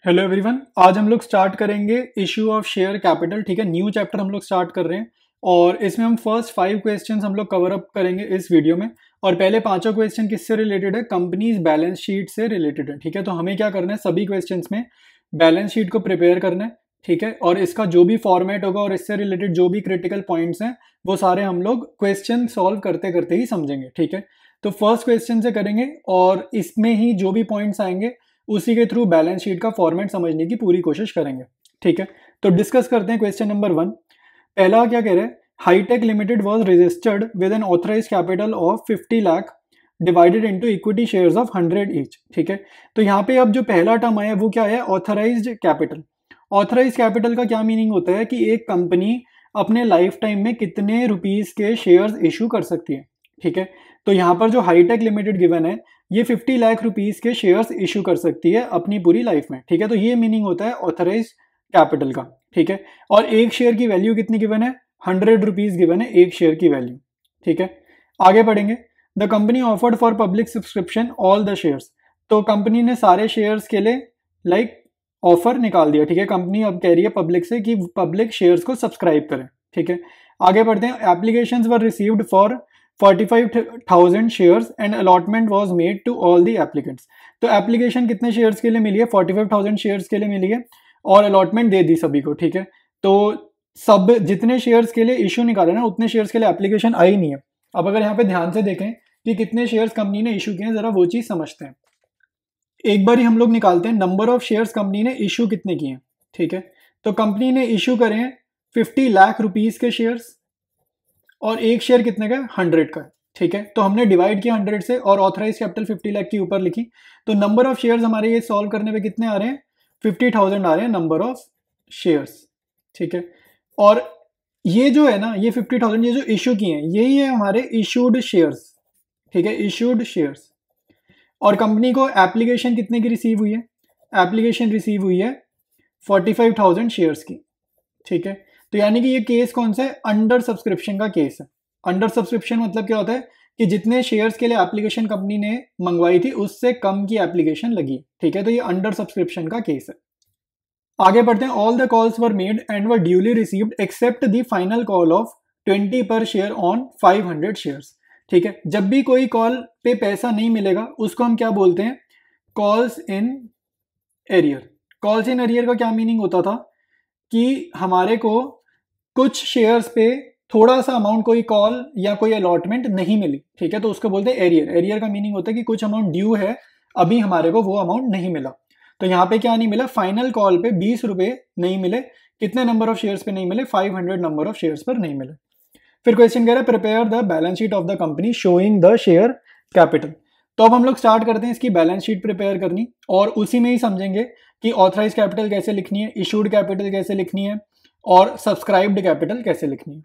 Hello everyone, आज हम लोग स्टार्ट करेंगे इशू ऑफ शेयर कैपिटल। ठीक है, न्यू चैप्टर हम लोग स्टार्ट कर रहे हैं और इसमें हम फर्स्ट 5 क्वेश्चंस हम लोग कवर अप करेंगे इस वीडियो में। और पहले 5 क्वेश्चन किससे रिलेटेड है? कंपनीज बैलेंस शीट से रिलेटेड है। ठीक है, तो हमें क्या करना है, सभी क्वेश्चंस में बैलेंस शीट को प्रिपेयर करना है। ठीक है, और इसका जो भी फॉर्मेट होगा और इससे रिलेटेड जो भी क्रिटिकल पॉइंट्स हैं वो सारे हम लोग क्वेश्चन सॉल्व करते करते ही समझेंगे। ठीक है, तो फर्स्ट क्वेश्चन से करेंगे और इसमें ही जो भी पॉइंट्स आएंगे उसी के थ्रू बैलेंस शीट का फॉर्मेट समझने की पूरी कोशिश करेंगे। ठीक है, तो डिस्कस करते हैं क्वेश्चन नंबर 1। पहला क्या कह रहे हैं, Hitech limited was registered with an authorised capital of 50 lakh divided into equity shares of 100 each. ठीक है, तो यहाँ पे अब जो पहला टर्म आया वो क्या है, ऑथराइज्ड कैपिटल। ऑथराइज्ड कैपिटल का क्या मीनिंग होता है कि एक कंपनी अपने लाइफ टाइम में कितने रुपीज के शेयर्स इशू कर सकती है। ठीक है, तो यहाँ पर जो हाईटेक लिमिटेड गिवन है ये 50 लाख रुपीस के शेयर्स इशू कर सकती है अपनी पूरी लाइफ में। ठीक है, तो ये मीनिंग होता है ऑथराइज्ड कैपिटल का। ठीक है, और एक शेयर की वैल्यू कितनी गिवन है, 100 रुपीज गिवन है एक शेयर की वैल्यू। ठीक है, आगे बढ़ेंगे। The company offered for public subscription all the shares. तो कंपनी ने सारे शेयर्स के लिए ऑफर निकाल दिया। ठीक है, कंपनी अब कह रही है पब्लिक से कि पब्लिक शेयर्स को सब्सक्राइब करें। ठीक है, आगे बढ़ते हैं। Applications were received for 45,000 shares and allotment was made to all the applicants. तो एप्लीकेशन कितने शेयर्स के लिए मिली है, 45,000 शेयर्स के लिए मिली है और अलॉटमेंट दे दी सभी को। ठीक है, तो सब जितने शेयर्स के लिए इशू निकाले ना उतने शेयर्स के लिए एप्लीकेशन आई नहीं है। अब अगर यहाँ पे ध्यान से देखें कि कितने शेयर्स कंपनी ने इशू किए हैं, जरा वो चीज समझते हैं। एक बार ही हम लोग निकालते हैं नंबर ऑफ शेयर्स कंपनी ने इशू कितने किए हैं। ठीक है, तो कंपनी ने इशू करे हैं 50 लाख रुपीज के शेयर्स और एक शेयर कितने का, 100 का। ठीक है, तो हमने डिवाइड किया 100 से और ऑथराइज कैपिटल 50 लाख के ऊपर लिखी। तो नंबर ऑफ शेयर्स हमारे ये सॉल्व करने पे कितने आ रहे हैं, 50,000 आ रहे हैं नंबर ऑफ शेयर्स। ठीक है, और ये जो है ना, ये 50,000 ये जो इशू किए हैं यही है हमारे इशूड शेयर्स। ठीक है, इशूड शेयर्स। और कंपनी को एप्लीकेशन कितने की रिसीव हुई है, एप्लीकेशन रिसीव हुई है 45,000 शेयर्स की। ठीक है, तो यानी कि ये केस कौन सा है, अंडर सब्सक्रिप्शन का केस है। अंडर सब्सक्रिप्शन मतलब क्या होता है कि जितने शेयर्स के लिए एप्लीकेशन कंपनी ने मंगवाई थी उससे कम की एप्लीकेशन लगी। ठीक है, तो ये अंडर सब्सक्रिप्शन का केस है। आगे बढ़ते हैं। All the calls were made and were duly received accept the final call of 20 per share on 500 shares. ठीक है, जब भी कोई कॉल पे पैसा नहीं मिलेगा उसको हम क्या बोलते हैं, calls in arrear. Calls in arrear का क्या मीनिंग होता था कि हमारे को कुछ शेयर्स पे थोड़ा सा अमाउंट, कोई कॉल या कोई अलॉटमेंट नहीं मिली। ठीक है, तो उसको बोलते हैं एरियर। एरियर का मीनिंग होता है कि कुछ अमाउंट ड्यू है, अभी हमारे को वो अमाउंट नहीं मिला। तो यहाँ पे क्या नहीं मिला, फाइनल कॉल पे 20 रुपए नहीं मिले। कितने नंबर ऑफ शेयर्स पे नहीं मिले, 500 नंबर ऑफ शेयर्स पर नहीं मिले। फिर क्वेश्चन कह रहा है prepare the balance sheet of the company showing the share capital. तो अब हम लोग स्टार्ट करते हैं इसकी बैलेंस शीट प्रिपेयर करनी और उसी में ही समझेंगे कि ऑथराइज कैपिटल कैसे लिखनी है, इशूड कैपिटल कैसे लिखनी है और सब्सक्राइब्ड कैपिटल कैसे लिखनी है।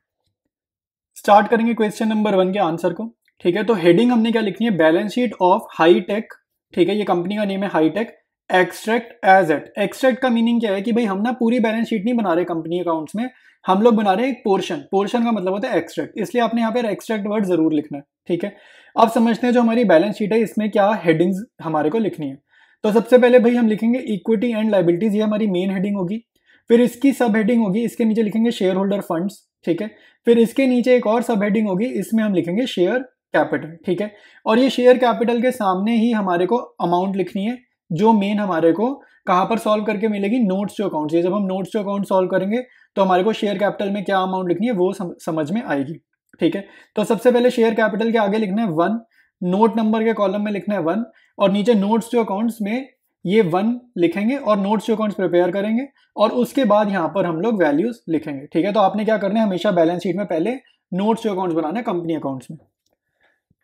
स्टार्ट करेंगे क्वेश्चन नंबर 1 के आंसर को। ठीक है, तो हेडिंग हमने क्या लिखनी है, बैलेंस शीट ऑफ हाईटेक। ठीक है, ये कंपनी का नेम है Hitech, extract as at. Extract का मीनिंग क्या है कि भाई हम ना पूरी बैलेंस शीट नहीं बना रहे कंपनी अकाउंट्स में, हम लोग बना रहे हैं एक पोर्शन। पोर्शन का मतलब होता है एक्सट्रैक्ट, इसलिए आपने यहाँ पे एक्सट्रैक्ट वर्ड जरूर लिखना है। ठीक है, अब समझते हैं जो हमारी बैलेंस शीट है इसमें क्या हेडिंग्स हमारे को लिखनी है। तो सबसे पहले भाई हम लिखेंगे इक्विटी एंड लायबिलिटीज, ये हमारी मेन हेडिंग होगी। फिर इसकी सब हेडिंग होगी, इसके नीचे लिखेंगे शेयर होल्डर फंड्स। ठीक है, फिर इसके नीचे एक और सब हेडिंग होगी, इसमें हम लिखेंगे शेयर कैपिटल। ठीक है, और ये शेयर कैपिटल के सामने ही हमारे को अमाउंट लिखनी है जो मेन हमारे को कहाँ पर सॉल्व करके मिलेगी, नोट्स टू अकाउंट्स। ये जब हम नोट्स टू अकाउंट सॉल्व करेंगे तो हमारे को शेयर कैपिटल में क्या अमाउंट लिखनी है वो समझ में आएगी। ठीक है, तो सबसे पहले शेयर कैपिटल के आगे लिखना है 1, नोट नंबर के कॉलम में लिखना है 1 और नीचे नोट्स टू अकाउंट्स में ये 1 लिखेंगे और नोट्स टू अकाउंट्स प्रिपेयर करेंगे और उसके बाद यहाँ पर हम लोग वैल्यूज लिखेंगे। ठीक है, तो आपने क्या करना है, हमेशा बैलेंस शीट में पहले नोट्स टू अकाउंट्स बनाना है कंपनी अकाउंट्स में।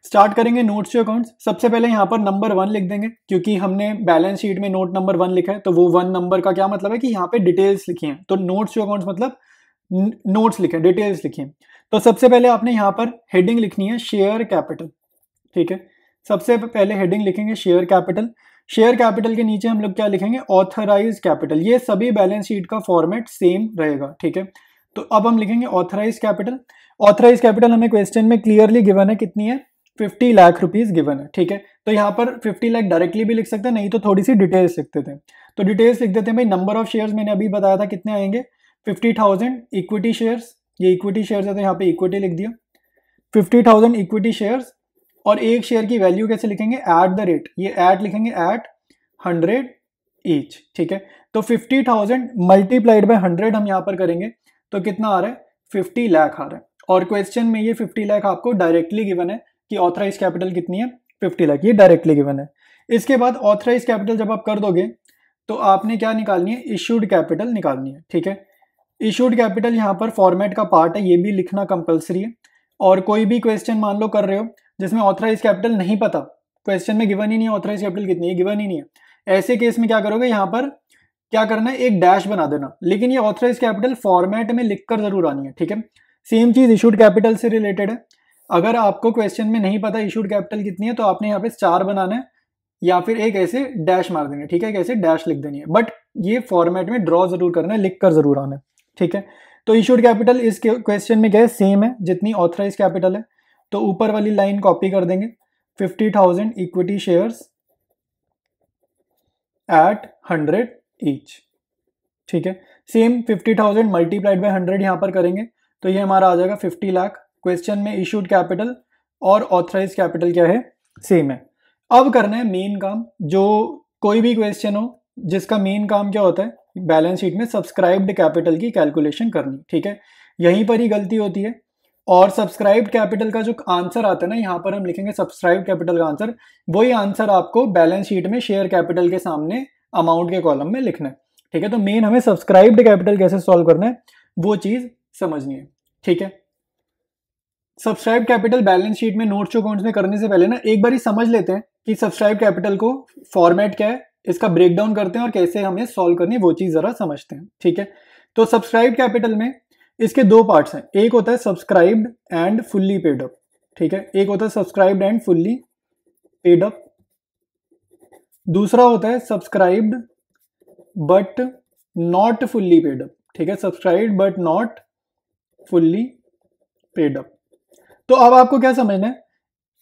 स्टार्ट करेंगे नोट्स टू अकाउंट्स। सबसे पहले यहाँ पर नंबर 1 लिख देंगे क्योंकि हमने बैलेंस शीट में नोट नंबर 1 लिखा है, तो वो 1 नंबर का क्या मतलब है कि यहाँ पे डिटेल्स लिखी हैं। तो नोट्स टू अकाउंट्स मतलब नोट्स लिखे, डिटेल्स लिखी हैं। तो सबसे पहले आपने यहाँ पर हेडिंग लिखनी है शेयर कैपिटल। ठीक है, सबसे पहले हेडिंग लिखेंगे शेयर कैपिटल। शेयर कैपिटल के नीचे हम लोग क्या लिखेंगे, ऑथराइज कैपिटल। ये सभी बैलेंस शीट का फॉर्मेट सेम रहेगा। ठीक है, तो अब हम लिखेंगे ऑथराइज कैपिटल। ऑथराइज कैपिटल हमें क्वेश्चन में क्लियरली गिवन है, कितनी है, 50 लाख रुपीज गिवन है। ठीक है, तो यहाँ पर 50 लाख डायरेक्टली भी लिख सकते हैं, नहीं तो थोड़ी सी डिटेल्स लिखते थे। तो डिटेल्स लिख देते हैं भाई। नंबर ऑफ शेयर्स मैंने अभी बताया था कितने आएंगे, 50,000 इक्विटी शेयर्स, ये इक्विटी शेयर्स है तो यहाँ पे इक्विटी लिख दिया, 50,000 इक्विटी शेयर्स। और एक शेयर की वैल्यू कैसे लिखेंगे, एट द रेट, ये एट लिखेंगे, एट 100 ईच, ठीक है। तो 50,000 मल्टीप्लाइड बाय 100 हम यहाँ पर करेंगे तो कितना आ रहा है, 50 लाख आ रहा है। और क्वेश्चन में ये 50 लाख आपको डायरेक्टली गिवन है कि ऑथराइज कैपिटल कितनी है, 50 लाख, ये डायरेक्टली गिवन है। इसके बाद ऑथराइज कैपिटल जब आप कर दोगे तो आपने क्या निकालनी है, इशूड कैपिटल निकालनी है, ठीक है। इशूड कैपिटल यहाँ पर फॉर्मेट का पार्ट है, ये भी लिखना कंपलसरी है। और कोई भी क्वेश्चन मान लो कर रहे हो जिसमें ऑथराइज कैपिटल नहीं पता, क्वेश्चन में गिवन ही नहीं है ऑथराइज कैपिटल कितनी है, गिवन ही नहीं है, ऐसे केस में क्या करोगे, यहाँ पर क्या करना है, एक डैश बना देना, लेकिन ये ऑथराइज कैपिटल फॉर्मेट में लिखकर जरूर आनी है, ठीक है। सेम चीज इशूड कैपिटल से रिलेटेड है। अगर आपको क्वेश्चन में नहीं पता इशूड कैपिटल कितनी है तो आपने यहाँ पे स्टार बनाना है या फिर एक ऐसे डैश मार देना है, ठीक है, एक ऐसे डैश लिख देनी है, बट ये फॉर्मेट में ड्रॉ जरूर करना है, लिख कर जरूर आना है, ठीक है। तो इशूड कैपिटल इस क्वेश्चन में क्या है, सेम है जितनी ऑथराइज कैपिटल है। तो ऊपर वाली लाइन कॉपी कर देंगे, 50,000 इक्विटी शेयर्स एट 100 ईच, ठीक है। सेम 50,000 मल्टीप्लाइड बाय 100 यहाँ पर करेंगे तो ये हमारा आ जाएगा 50 लाख। क्वेश्चन में इशूड कैपिटल और ऑथराइज कैपिटल क्या है, सेम है। अब करना है मेन काम, जो कोई भी क्वेश्चन हो जिसका मेन काम क्या होता है, बैलेंस शीट में सब्सक्राइब्ड कैपिटल की कैलकुलेशन करनी, ठीक है। यहीं पर ही गलती होती है। और सब्सक्राइब्ड कैपिटल का जो आंसर आता है ना, यहाँ पर हम लिखेंगे सब्सक्राइब्ड कैपिटल का आंसर, वही आंसर आपको बैलेंस शीट में शेयर कैपिटल के सामने अमाउंट के कॉलम में लिखना है, ठीक है। तो मेन हमें सब्सक्राइब्ड कैपिटल कैसे सॉल्व करना है वो चीज समझनी है, ठीक है। सब्सक्राइब कैपिटल बैलेंस शीट में नोट्स टू अकाउंट्स में करने से पहले ना एक बार ही समझ लेते हैं कि सब्सक्राइब कैपिटल को फॉर्मेट क्या है, इसका ब्रेकडाउन करते हैं और कैसे हमें सॉल्व करनी है वो चीज जरा समझते हैं, ठीक है। तो सब्सक्राइब कैपिटल में इसके दो पार्ट्स हैं, एक होता है subscribed and fully paid up, ठीक है, एक होता है subscribed and fully paid up, दूसरा होता है subscribed but not fully paid up, ठीक है, subscribed but not fully paid up. तो अब आपको क्या समझना है,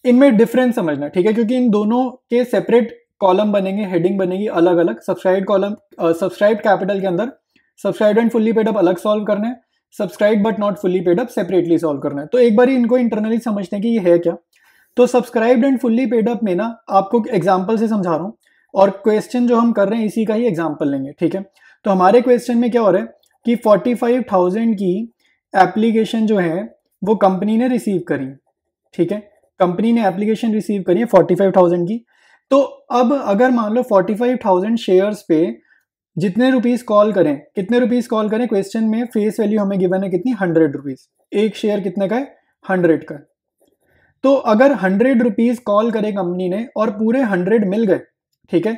इनमें डिफरेंस समझना है, ठीक है, क्योंकि इन दोनों के सेपरेट कॉलम बनेंगे, हेडिंग बनेगी अलग अलग। सब्सक्राइब कॉलम, सब्सक्राइब कैपिटल के अंदर subscribe and fully paid up अलग सॉल्व करना है, subscribe but not fully paid up separately solve करना है। तो एक बार इनको इंटरनली समझते हैं कि ये है क्या। तो subscribed and fully paid up में ना आपको एग्जांपल से समझा रहा हूँ और क्वेश्चन जो हम कर रहे हैं इसी का ही एग्जांपल लेंगे, ठीक है। तो हमारे क्वेश्चन में क्या हो रहा है कि 45,000 की एप्लीकेशन जो है वो कंपनी ने रिसीव करी, ठीक है, कंपनी ने एप्लीकेशन रिसीव करी है 45,000 की। तो अब अगर मान लो 45,000 शेयर्स पे जितने रुपीस कॉल करें, कितने रुपीस कॉल करें, क्वेश्चन में फेस वैल्यू हमें गिवन है कितनी, 100 रुपीज, एक शेयर कितने का है, 100 का। तो अगर 100 रुपीज कॉल करे कंपनी ने और पूरे 100 मिल गए, ठीक है,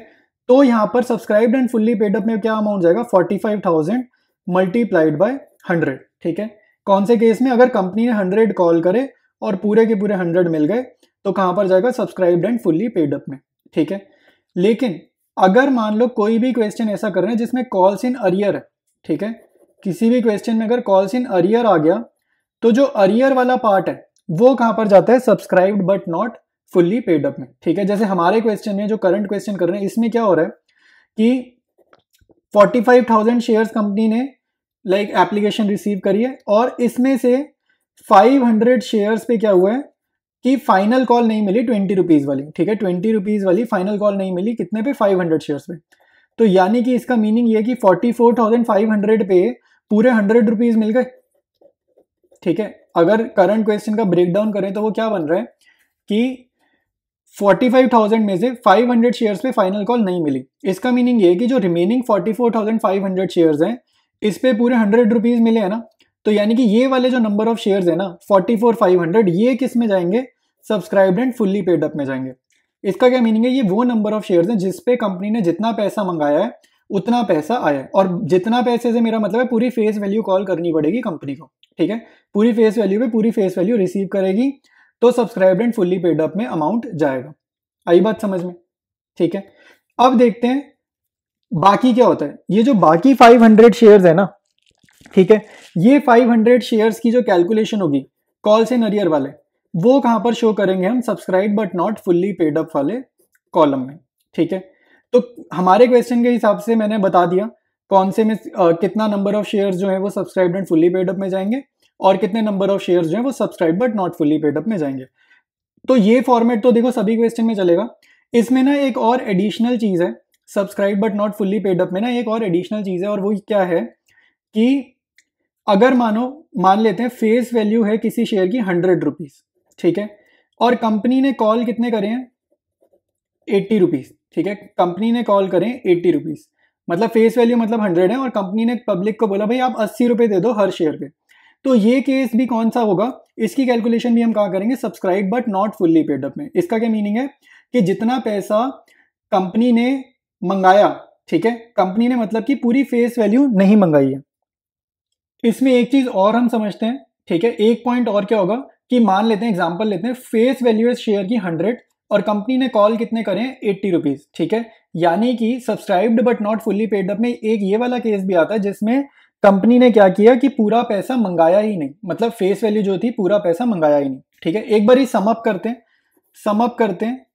तो यहाँ पर subscribed and fully paid up में क्या अमाउंट जाएगा, 45,000 मल्टीप्लाइड बाय 100, ठीक है। कौन से केस में, अगर कंपनी ने 100 कॉल करे और पूरे के पूरे 100 मिल गए तो कहां पर जाएगा, subscribed and fully paid up में, ठीक है। लेकिन अगर मान लो कोई भी क्वेश्चन ऐसा कर रहे हैं जिसमें कॉल्स इन अरियर है, ठीक है, किसी भी क्वेश्चन में अगर कॉल्स इन अरियर आ गया तो जो अरियर वाला पार्ट है वो कहां पर जाता है, subscribed but not fully paid up में, ठीक है। जैसे हमारे क्वेश्चन में जो करंट क्वेश्चन कर रहे हैं इसमें क्या हो रहा है कि 45,000 शेयर्स कंपनी ने लाइक एप्लीकेशन रिसीव करी है और इसमें से 500 शेयर्स पे क्या हुआ है कि फाइनल कॉल नहीं मिली 20 रुपीज वाली, ठीक है, 20 रुपीज वाली फाइनल कॉल नहीं मिली, कितने पे, 500 शेयर्स पे। तो यानी कि इसका मीनिंग ये कि 44,500 पे पूरे 100 रुपीज मिल गए, ठीक है। अगर करंट क्वेश्चन का ब्रेकडाउन करें तो वो क्या बन रहा है कि 45,000 में से 500 शेयर्स पे फाइनल कॉल नहीं मिली, इसका मीनिंग ये है कि जो रिमेनिंग 44,500 शेयर्स हैं इस पे पूरे 100 रुपीज मिले हैं ना, तो यानी कि ये वाले जो नंबर ऑफ शेयर्स है ना 44,500, ये किस में जाएंगे, subscribed and fully paid up में जाएंगे। इसका क्या मीनिंग है, ये वो नंबर ऑफ शेयर्स हैं जिसपे कंपनी ने जितना पैसा मंगाया है उतना पैसा आया है, और जितना पैसे से मेरा मतलब है पूरी फेस वैल्यू कॉल करनी पड़ेगी कंपनी को, ठीक है, पूरी फेस वैल्यू पे पूरी फेस वैल्यू रिसीव करेगी तो subscribed and fully paid up में अमाउंट जाएगा। आई बात समझ में, ठीक है। अब देखते हैं बाकी क्या होता है। ये जो बाकी 500 शेयर्स है ना, ठीक है, ये 500 शेयर्स की जो कैलकुलेशन होगी कॉल्स इन अरियर वाले वो कहां पर शो करेंगे हम, subscribe but not fully paid up वाले कॉलम में, ठीक है। तो हमारे क्वेश्चन के हिसाब से मैंने बता दिया कौन से में कितना नंबर ऑफ शेयर्स जो है वो subscribed and fully paid up में जाएंगे और कितने नंबर ऑफ शेयर्स जो है वो subscribed but not fully paid up में जाएंगे। तो ये फॉर्मेट तो देखो सभी क्वेश्चन में चलेगा। इसमें ना एक और एडिशनल चीज है, subscribe but not fully paid up में ना एक और एडिशनल चीज है, और वो क्या है कि अगर मान लेते हैं फेस वैल्यू है किसी शेयर की 100 रुपीज, ठीक है, और कंपनी ने कॉल कितने करे हैं 80 रुपीज, ठीक है, कंपनी ने कॉल करें 80 रुपीज, मतलब फेस वैल्यू मतलब 100 है और कंपनी ने पब्लिक को बोला भाई आप 80 रुपए दे दो हर शेयर पे। तो ये केस भी कौन सा होगा, इसकी कैलकुलेशन भी हम कहाँ करेंगे, subscribe but not fully paid up में। इसका क्या मीनिंग है कि जितना पैसा कंपनी ने मंगाया, ठीक है, कंपनी ने मतलब कि पूरी फेस वैल्यू नहीं मंगाई है। इसमें एक चीज और हम समझते हैं, ठीक है, एक पॉइंट और क्या होगा कि मान लेते हैं एग्जांपल लेते हैं फेस वैल्यू है शेयर की 100 और कंपनी ने कॉल कितने करें 80 रुपीज, ठीक है, यानी कि subscribed but not fully paid up में एक ये वाला केस भी आता है जिसमें कंपनी ने क्या किया कि पूरा पैसा मंगाया ही नहीं, मतलब फेस वैल्यू जो थी पूरा पैसा मंगाया ही नहीं, ठीक है। एक बार ही समअप करते हैं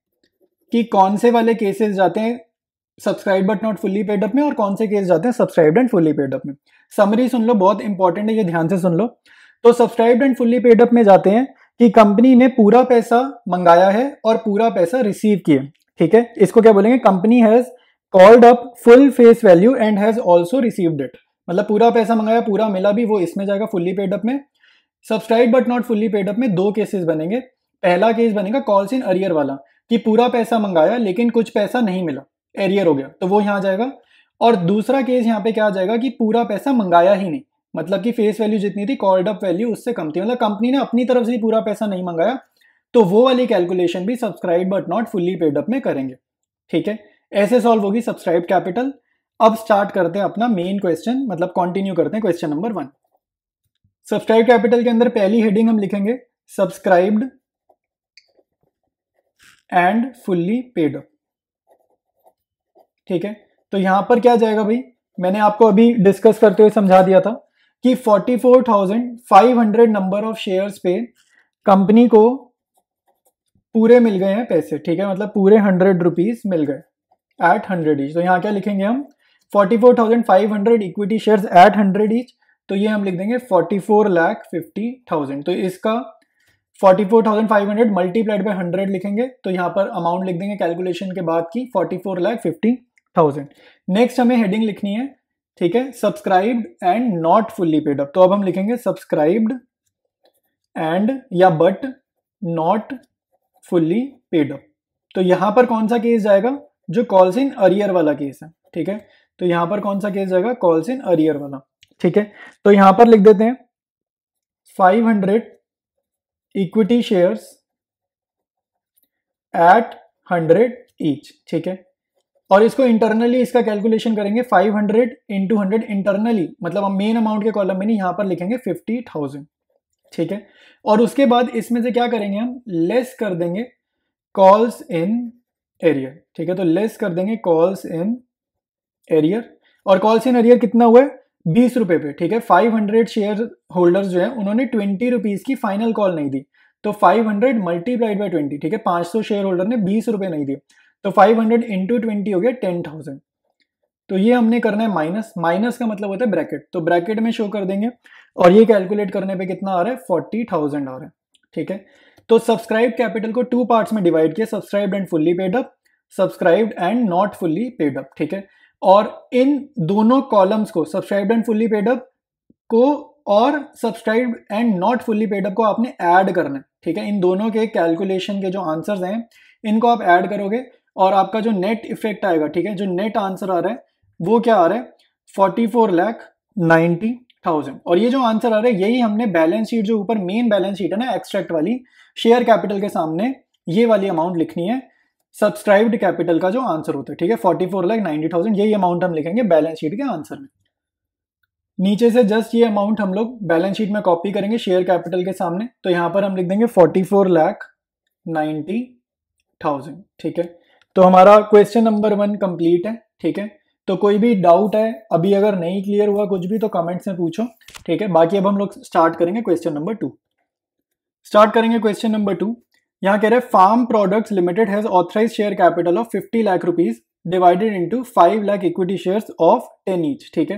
कि कौन से वाले केसेस जाते हैं subscribe but not fully paid up में और कौन से केस जाते हैं subscribed and fully paid up में। समरी सुन लो, बहुत इंपॉर्टेंट है, ये ध्यान से सुन लो। तो subscribed and fully paid up में जाते हैं कि कंपनी ने पूरा पैसा मंगाया है और पूरा पैसा रिसीव किया, ठीक है, इसको क्या बोलेंगे, company has called up full face value and has also received it, मतलब पूरा पैसा मंगाया, पूरा मिला भी, वो इसमें जाएगा फुल्ली पेड अप में। Subscribe but not fully paid up में दो केसेस बनेंगे। पहला केस बनेगा कॉल्स इन अरियर वाला कि पूरा पैसा मंगाया लेकिन कुछ पैसा नहीं मिला, एरियर हो गया, तो वो यहाँ जाएगा। और दूसरा केस यहाँ पे क्या आ जाएगा कि पूरा पैसा मंगाया ही नहीं, मतलब कि फेस वैल्यू जितनी थी कॉल्ड अप वैल्यू उससे कम थी, मतलब कंपनी ने अपनी तरफ से पूरा पैसा नहीं मंगाया, तो वो वाली कैलकुलेशन भी subscribe but not fully paid up में करेंगे, ठीक है। ऐसे सॉल्व होगी सब्सक्राइब कैपिटल। अब स्टार्ट करते हैं अपना मेन क्वेश्चन, मतलब कंटिन्यू करते हैं क्वेश्चन नंबर 1। सब्सक्राइब कैपिटल के अंदर पहली हेडिंग हम लिखेंगे subscribed and fully paid up, ठीक है। तो यहां पर क्या जाएगा भाई, मैंने आपको अभी डिस्कस करते हुए समझा दिया था कि 44,500 नंबर ऑफ शेयर्स पे कंपनी को पूरे मिल गए हैं पैसे, ठीक है, मतलब पूरे 100 रुपीज मिल गए एट 100 ईच। तो यहाँ क्या लिखेंगे हम 44,500 इक्विटी शेयर्स एट 100 ईच, तो ये हम लिख देंगे 44,50,000। तो इसका 44,500 मल्टीप्लाइड बाय 100 लिखेंगे, तो यहाँ पर अमाउंट लिख देंगे कैलकुलेशन के बाद की 44,50,000। नेक्स्ट हमें हेडिंग लिखनी है, ठीक है, subscribed and not fully paid up. तो अब हम लिखेंगे सब्सक्राइब्ड एंड या but not fully paid up. तो यहां पर कौन सा केस जाएगा, जो कॉल्स इन अरियर वाला केस है, ठीक है। तो यहां पर कौन सा केस जाएगा, कॉल्स इन अरियर वाला, ठीक है। तो यहां पर लिख देते हैं 500 इक्विटी शेयर्स एट 100 ईच, ठीक है। और इसको इंटरनली इसका कैलकुलेशन करेंगे 500 इंटू 100 इंटरनली, मतलब हम मेन अमाउंट के कॉलम में नहीं, यहां पर लिखेंगे 50,000, ठीक है। और उसके बाद इसमें से क्या करेंगे, हम लेस कर देंगे कॉल्स इन एरियर, ठीक है। तो लेस कर देंगे कॉल्स इन एरियर, और कॉल्स इन एरियर कितना हुआ है 20 रुपए पे, ठीक है। 500 शेयर होल्डर्स जो है उन्होंने 20 रुपीज की फाइनल कॉल नहीं दी, तो 500 मल्टीप्लाइड बाय 20, ठीक है, 500 शेयर होल्डर ने 20 रुपए नहीं दिए, तो 500 इंटू 20 हो गया 10,000। तो ये हमने करना है माइनस, माइनस का मतलब होता है ब्रैकेट, तो ब्रैकेट में शो कर देंगे, और ये कैलकुलेट करने पे कितना आ रहा है 40,000 आ रहा है, ठीक है। तो सब्सक्राइब कैपिटल को 2 पार्ट्स में डिवाइड किया, subscribed and fully paid up, subscribed and not fully paid up, ठीक है। और इन दोनों कॉलम्स को subscribed and fully paid up को और subscribed and not fully paid up को आपने ऐड करना है, ठीक है। इन दोनों के कैलकुलेशन के जो आंसर्स हैं इनको आप ऐड करोगे और आपका जो नेट इफेक्ट आएगा, ठीक है, जो नेट आंसर आ रहा है वो क्या आ रहा है 44,90,000। और ये जो आंसर आ रहा है यही हमने बैलेंस शीट, जो ऊपर मेन बैलेंस शीट है ना एक्सट्रैक्ट वाली, शेयर कैपिटल के सामने ये वाली अमाउंट लिखनी है, सब्सक्राइब्ड कैपिटल का जो आंसर होता है, ठीक है, 44,90,000, यही अमाउंट हम लिखेंगे बैलेंस शीट के आंसर में। नीचे से जस्ट ये अमाउंट हम लोग बैलेंस शीट में कॉपी करेंगे शेयर कैपिटल के सामने, तो यहां पर हम लिख देंगे 44,90,000, ठीक है। तो हमारा क्वेश्चन नंबर 1 कंप्लीट है, ठीक है। तो कोई भी डाउट है अभी, अगर नहीं क्लियर हुआ कुछ भी तो कमेंट्स में पूछो, ठीक है। बाकी अब हम लोग स्टार्ट करेंगे क्वेश्चन नंबर 2। स्टार्ट करेंगे क्वेश्चन नंबर 2। यहाँ कह रहे हैं farm products limited has authorise share capital of 50 lakh rupees divided into 5 lakh equity shares of 10 each. ठीक है,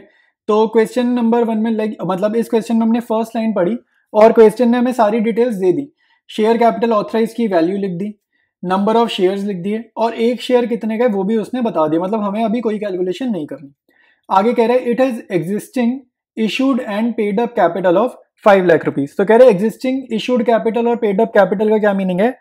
तो क्वेश्चन नंबर 1 में मतलब इस क्वेश्चन में हमने फर्स्ट लाइन पढ़ी और क्वेश्चन ने हमें सारी डिटेल्स दे दी। शेयर कैपिटल ऑथराइज की वैल्यू लिख दी, नंबर ऑफ शेयर्स लिख दिए और एक शेयर कितने का वो भी उसने बता दिया, मतलब हमें अभी कोई कैलकुलेशन नहीं करनी। आगे कह रहे हैं it has existing issued and paid up capital of 5 lakh rupees. तो कह रहे हैं एग्जिस्टिंग इशूड कैपिटल और पेड अप कैपिटल का क्या मीनिंग है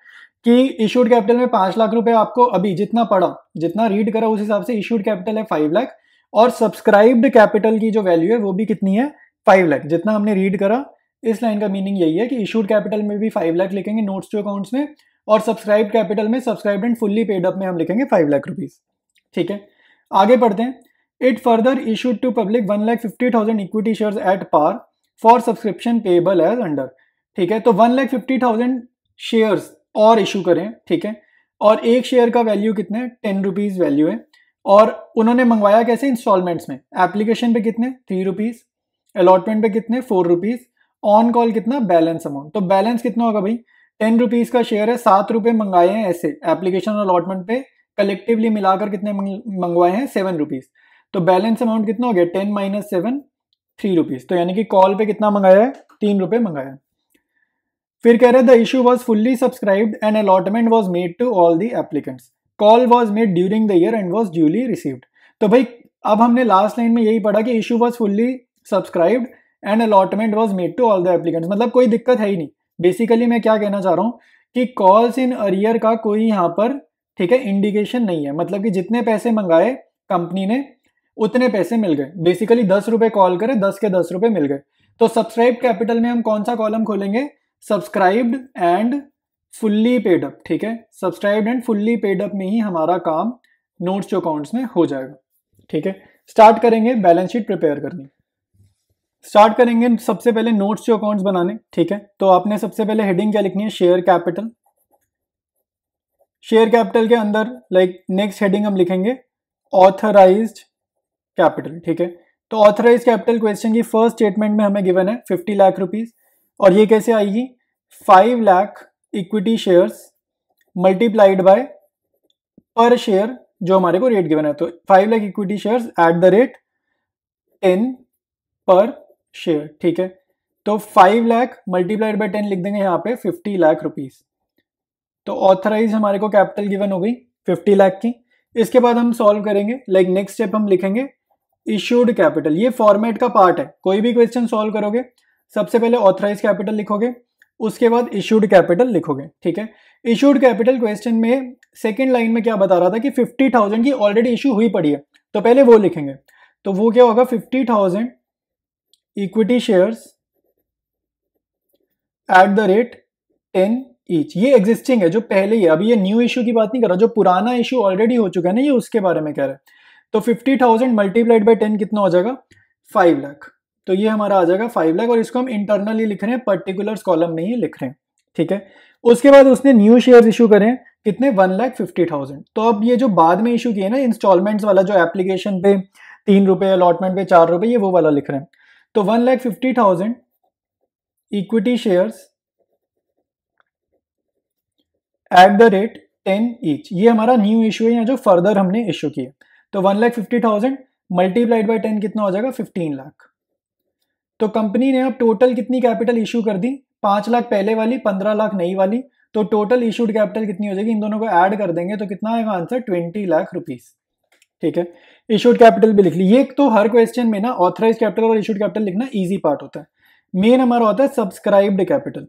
कि इशूड कैपिटल में 5 लाख रुपए आपको अभी जितना पढ़ा जितना रीड करा उस हिसाब से इशूड कैपिटल है 5 लाख और सब्सक्राइब्ड कैपिटल की जो वैल्यू है वो भी कितनी है 5 लाख। जितना हमने रीड करा इस लाइन का मीनिंग यही है कि इशूड कैपिटल में भी 5 लाख लिखेंगे नोट्स टू अकाउंट्स में और सब्सक्राइब कैपिटल में subscribed and fully paid up में हम लिखेंगे 5 लाख रुपीज। ठीक है, आगे पढ़ते हैं। It further issued to public 1,50,000 equity shares at par for subscription payable as under. ठीक है, तो 1,50,000 शेयर्स और इशू करें। ठीक है, और एक शेयर का वैल्यू कितने 10 रुपीज वैल्यू है और उन्होंने मंगवाया कैसे इंस्टॉलमेंट्स में। एप्लीकेशन पे कितने 3 रुपीज, अलॉटमेंट पे कितने 4 रुपीज, ऑन कॉल कितना बैलेंस अमाउंट। तो बैलेंस कितना होगा भाई 10 रुपीज का शेयर है 7 रुपए मंगाए हैं ऐसे एप्लीकेशन और अलॉटमेंट पे कलेक्टिवली मिलाकर कितने मंगवाए हैं 7 रुपीज। तो बैलेंस अमाउंट कितना हो गया 10 माइनस 7 3 रुपीज। तो यानी कि कॉल पे कितना मंगाया है 3 रुपए मंगाया। फिर कह रहे the issue was fully subscribed and allotment was made to all the applicants. Call was made during the year and was duly received. तो भाई अब हमने लास्ट लाइन में यही पढ़ा कि issue was fully subscribed and allotment was made to all the applicants, मतलब कोई दिक्कत है ही नहीं। बेसिकली मैं क्या कहना चाह रहा हूँ कि कॉल्स इन अरियर का कोई यहाँ पर ठीक है इंडिकेशन नहीं है, मतलब कि जितने पैसे मंगाए कंपनी ने उतने पैसे मिल गए। बेसिकली 10 रुपए कॉल करे 10 के 10 रुपए मिल गए। तो सब्सक्राइब कैपिटल में हम कौन सा कॉलम खोलेंगे subscribed and fully paid up. ठीक है, subscribed and fully paid up में ही हमारा काम नोट्स टू अकाउंट्स में हो जाएगा। ठीक है, स्टार्ट करेंगे बैलेंस शीट प्रिपेयर करनी। स्टार्ट करेंगे सबसे पहले नोट्स टू अकाउंट्स बनाने। ठीक है, तो आपने सबसे पहले हेडिंग क्या लिखनी है शेयर कैपिटल। शेयर कैपिटल के अंदर नेक्स्ट हेडिंग हम लिखेंगे ऑथराइज्ड कैपिटल। ठीक है, तो ऑथराइज्ड कैपिटल क्वेश्चन की फर्स्ट स्टेटमेंट में हमें गिवन है 50 लाख रुपीज और ये कैसे आएगी 5 lakh equity shares multiplied by पर शेयर जो हमारे को रेट गिवन है। तो 5 lakh equity shares at the rate 10 पर शेयर। ठीक है, तो 5 लाख मल्टीप्लाइड बाय 10 लिख देंगे यहाँ पे 50 लाख रुपीज। तो ऑथराइज हमारे को कैपिटल गिवन हो गई 50 लाख की। इसके बाद हम सॉल्व करेंगे नेक्स्ट स्टेप हम लिखेंगे इशूड कैपिटल। ये फॉर्मेट का पार्ट है, कोई भी क्वेश्चन सॉल्व करोगे सबसे पहले ऑथराइज कैपिटल लिखोगे उसके बाद इशूड कैपिटल लिखोगे। ठीक है, इशूड कैपिटल क्वेश्चन में सेकंड लाइन में क्या बता रहा था कि 50,000 की ऑलरेडी इशू हुई पड़ी है, तो पहले वो लिखेंगे। तो वो क्या होगा 50,000 equity shares at the rate 10 each. ये एग्जिस्टिंग है जो पहले ही है, अभी ये न्यू इशू की बात नहीं कर रहा, जो पुराना इशू ऑलरेडी हो चुका है ना ये उसके बारे में कह रहा है। तो 50,000 मल्टीप्लाइड बाय 10 कितना हो जाएगा 5 लाख। तो ये हमारा आ जाएगा 5 लाख और इसको हम इंटरनली लिख रहे हैं पर्टिकुलर्स कॉलम में ही लिख रहे हैं। ठीक है, उसके बाद उसने न्यू शेयर्स इशू करें कितने 1,50,000। तो अब ये जो बाद में इशू किए ना इंस्टॉलमेंट्स वाला जो एप्लीकेशन पे 3 रुपए अलॉटमेंट पे 4 रुपए ये वो वाला लिख रहे हैं। तो 1,50,000 equity shares at the rate 10 each, ये हमारा न्यू इशू है या जो फर्दर हमने इशू किया। तो 1,50,000 मल्टीप्लाइड बाय 10 कितना हो जाएगा 15 लाख। तो कंपनी ने अब टोटल कितनी कैपिटल इशू कर दी 5 लाख पहले वाली 15 लाख नई वाली। तो टोटल इशूड कैपिटल कितनी हो जाएगी इन दोनों को ऐड कर देंगे तो कितना आएगा आंसर 20 लाख रुपीज। ठीक है, इशूड कैपिटल भी लिख ली। ये तो हर क्वेश्चन में ना ऑथराइज कैपिटल और इशूड कैपिटल लिखना इजी पार्ट होता है। मेन हमारा होता है सब्सक्राइब्ड कैपिटल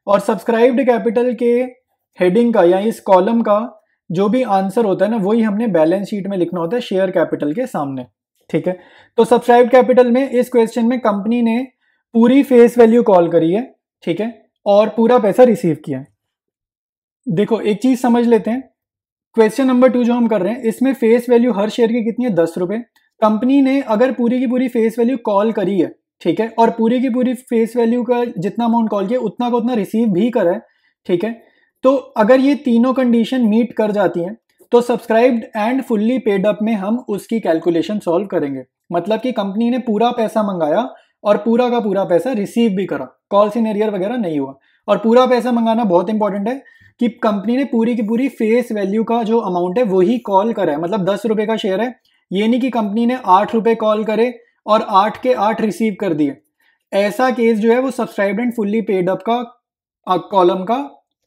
और सब्सक्राइब्ड कैपिटल के हेडिंग का या इस कॉलम का जो भी आंसर होता है ना वही हमने बैलेंस शीट में लिखना होता है शेयर कैपिटल के सामने। ठीक है, तो सब्सक्राइब्ड कैपिटल में इस क्वेश्चन में कंपनी ने पूरी फेस वैल्यू कॉल करी है। ठीक है, और पूरा पैसा रिसीव किया है। देखो एक चीज समझ लेते हैं, क्वेश्चन नंबर 2 जो हम कर रहे हैं इसमें फेस वैल्यू हर शेयर की कितनी है 10 रुपए। कंपनी ने अगर पूरी की पूरी फेस वैल्यू कॉल करी है ठीक है, और पूरी की पूरी फेस वैल्यू का जितना अमाउंट कॉल किया उतना का उतना रिसीव भी करा है। ठीक है, तो अगर ये तीनों कंडीशन मीट कर जाती हैं तो subscribed and fully paid up में हम उसकी कैलकुलेशन सॉल्व करेंगे। मतलब कि कंपनी ने पूरा पैसा मंगाया और पूरा का पूरा पैसा रिसीव भी करा, कॉल्स इन एरियर वगैरह नहीं हुआ। और पूरा पैसा मंगाना बहुत इंपॉर्टेंट है कि कंपनी ने पूरी की पूरी फेस वैल्यू का जो अमाउंट है वही कॉल करा है, मतलब 10 रुपए का शेयर है, ये नहीं कि कंपनी ने 8 रुपए कॉल करे और 8 के 8 रिसीव कर दिए। ऐसा केस जो है वो subscribed and fully paid up का कॉलम का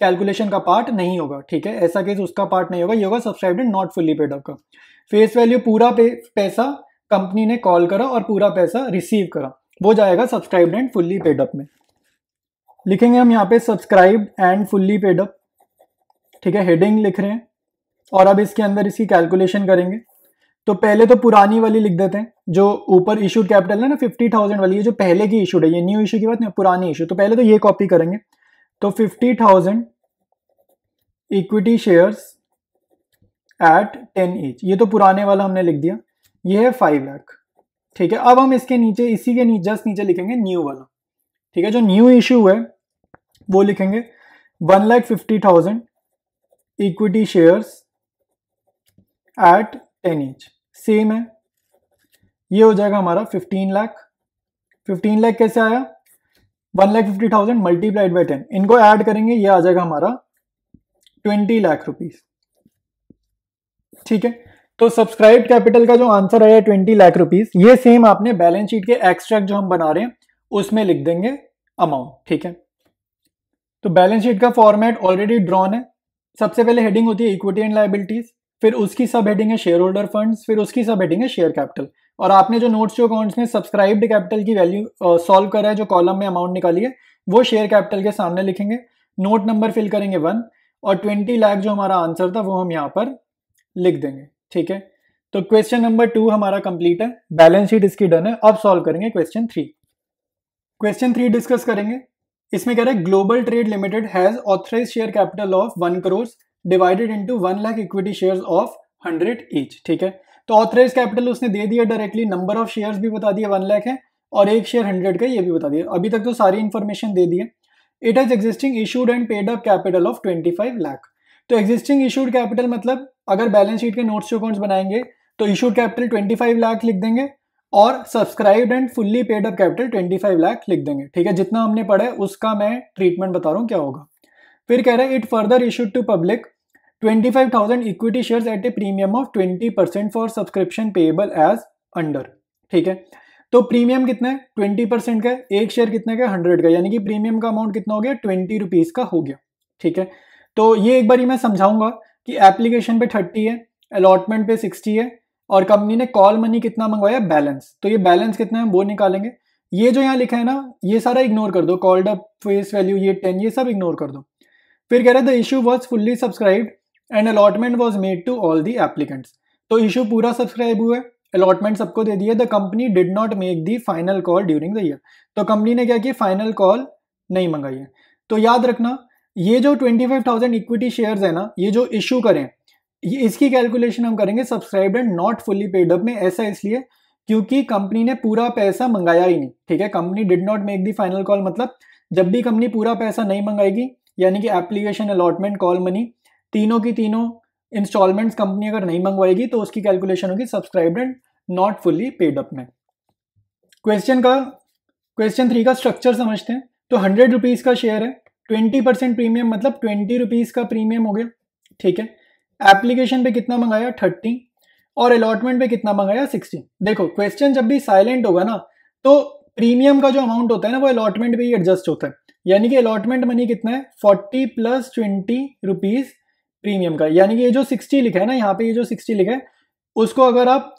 कैलकुलेशन का पार्ट नहीं होगा, ठीक है, ऐसा केस उसका पार्ट नहीं होगा, ये होगा subscribed and not fully paid up का। फेस वैल्यू पूरा पैसा कंपनी ने कॉल करा और पूरा पैसा रिसीव करा, वो जाएगा subscribed and fully paid up में। लिखेंगे हम यहाँ पे subscribed and fully paid up, ठीक है, हेडिंग लिख रहे हैं और अब इसके अंदर इसकी कैलकुलेशन करेंगे। तो पहले तो पुरानी वाली लिख देते हैं, जो ऊपर इशूड कैपिटल है ना 50,000 वाली, ये जो पहले की इशूड है, ये न्यू इशू की बात नहीं, पुरानी इशू। तो पहले तो ये कॉपी करेंगे, तो 50,000 इक्विटी शेयर्स एट 10 ईच, ये तो पुराने वाला हमने लिख दिया, ये है 5 लाख, ठीक है। अब हम इसके नीचे, इसी के नीचे जस्ट नीचे लिखेंगे न्यू वाला, ठीक है, जो न्यू इशू है वो लिखेंगे 1,50,000 equity shares eight 10 each, same है, ये हो जाएगा हमारा 15 लाख। 15 लाख कैसे आया, 1,50,000 मल्टीप्लाइड बाई 10, इनको ऐड करेंगे, ये आ जाएगा हमारा 20 लाख रुपीस, ठीक है। तो सब्सक्राइब कैपिटल का जो आंसर आया 20 लाख रुपीस, ये सेम आपने बैलेंस शीट के एक्सट्रैक्ट जो हम बना रहे हैं उसमें लिख देंगे अमाउंट, ठीक है। तो बैलेंस शीट का फॉर्मेट ऑलरेडी ड्रॉन है। सबसे पहले हेडिंग होती है इक्विटी एंड लायबिलिटीज, फिर उसकी सब हेडिंग है शेयर होल्डर फंड्स, फिर उसकी सब हेडिंग है शेयर कैपिटल। और आपने जो नोट्स टू अकाउंट्स में सब्सक्राइब्ड कैपिटल की वैल्यू सॉल्व करा है, जो कॉलम में अमाउंट निकाली है, वो शेयर कैपिटल के सामने लिखेंगे, नोट नंबर फिल करेंगे 1 और 20 लाख जो हमारा आंसर था वो हम यहाँ पर लिख देंगे, ठीक है। तो क्वेश्चन नंबर 2 हमारा कंप्लीट है, बैलेंस शीट इसकी डन है। अब सॉल्व करेंगे क्वेश्चन 3। क्वेश्चन 3 डिस्कस करेंगे। इसमें कह रहा है global trade limited has authorise share capital of 1 crore divided into 1 lakh equity shares of 100 each, ठीक है। तो ऑथराइज कैपिटल उसने दे दिया डायरेक्टली, नंबर ऑफ शेयर्स भी बता दिया 1 लाख है और एक शेयर 100 का ये भी बता दिया। अभी तक तो सारी इंफॉर्मेशन दे दी है। It has existing issued and paid up capital of 25 lakh. तो एग्जिस्टिंग इशूड कैपिटल मतलब अगर बैलेंस शीट के नोट्स टू अकाउंट्स बनाएंगे तो इशूड कैपिटल 25 लाख लिख देंगे और subscribed and fully paid up capital 25 lakh लिख देंगे, ठीक है। जितना हमने पढ़ा है उसका मैं ट्रीटमेंट बता रहा हूँ क्या होगा। फिर कह रहा है it further issued to public 25,000 equity shares at a premium of 20% for subscription payable as under, ठीक है। तो प्रीमियम कितना है 20% का है, एक शेयर कितने का 100 का, यानी कि प्रीमियम का अमाउंट कितना हो गया 20 रुपीज का हो गया, ठीक है। तो ये एक बार मैं समझाऊंगा कि एप्लीकेशन पे 30 है, अलॉटमेंट पे 60 है और कंपनी ने कॉल मनी कितना मंगवाया बैलेंस, तो ये बैलेंस कितना है वो निकालेंगे। ये जो यहाँ लिखा है ना ये सारा इग्नोर कर दो, कॉल्ड अप फेस वैल्यू ये 10 ये सब इग्नोर कर दो। फिर कह रहे the issue was fully subscribed and allotment was made to all the applicants. तो इशू पूरा सब्सक्राइब हुआ है, अलॉटमेंट सबको दे दिया। The company did not make the final call during the year. तो कंपनी ने क्या किया फाइनल कॉल नहीं मंगाई है। तो याद रखना ये जो 25,000 इक्विटी शेयर्स है ना, ये जो इशू करें ये इसकी कैलकुलेशन हम करेंगे subscribed and not fully paid up में। ऐसा इसलिए क्योंकि कंपनी ने पूरा पैसा मंगाया ही नहीं, ठीक है। Company did not make the final call मतलब जब भी कंपनी पूरा पैसा नहीं मंगाएगी, यानी कि एप्लीकेशन अलॉटमेंट कॉल मनी तीनों की तीनों इंस्टॉलमेंट्स कंपनी अगर नहीं मंगवाएगी तो उसकी कैलकुलेशन होगी subscribed and not fully paid up में। क्वेश्चन 3 का स्ट्रक्चर समझते हैं। तो 100 रुपीज का शेयर है, 20% प्रीमियम मतलब 20 रुपीज का प्रीमियम हो गया, ठीक है। एप्लीकेशन पे कितना मंगाया 30 और अलॉटमेंट पे कितना मंगाया 60। देखो क्वेश्चन जब भी साइलेंट होगा ना तो प्रीमियम का जो अमाउंट होता है ना वो अलॉटमेंट पे ही एडजस्ट होता है, यानी कि अलॉटमेंट मनी कितना है 40 + 20 रुपीज प्रीमियम का, यानी कि ये जो 60 लिखा है ना यहाँ पे, ये जो 60 लिखा है उसको अगर आप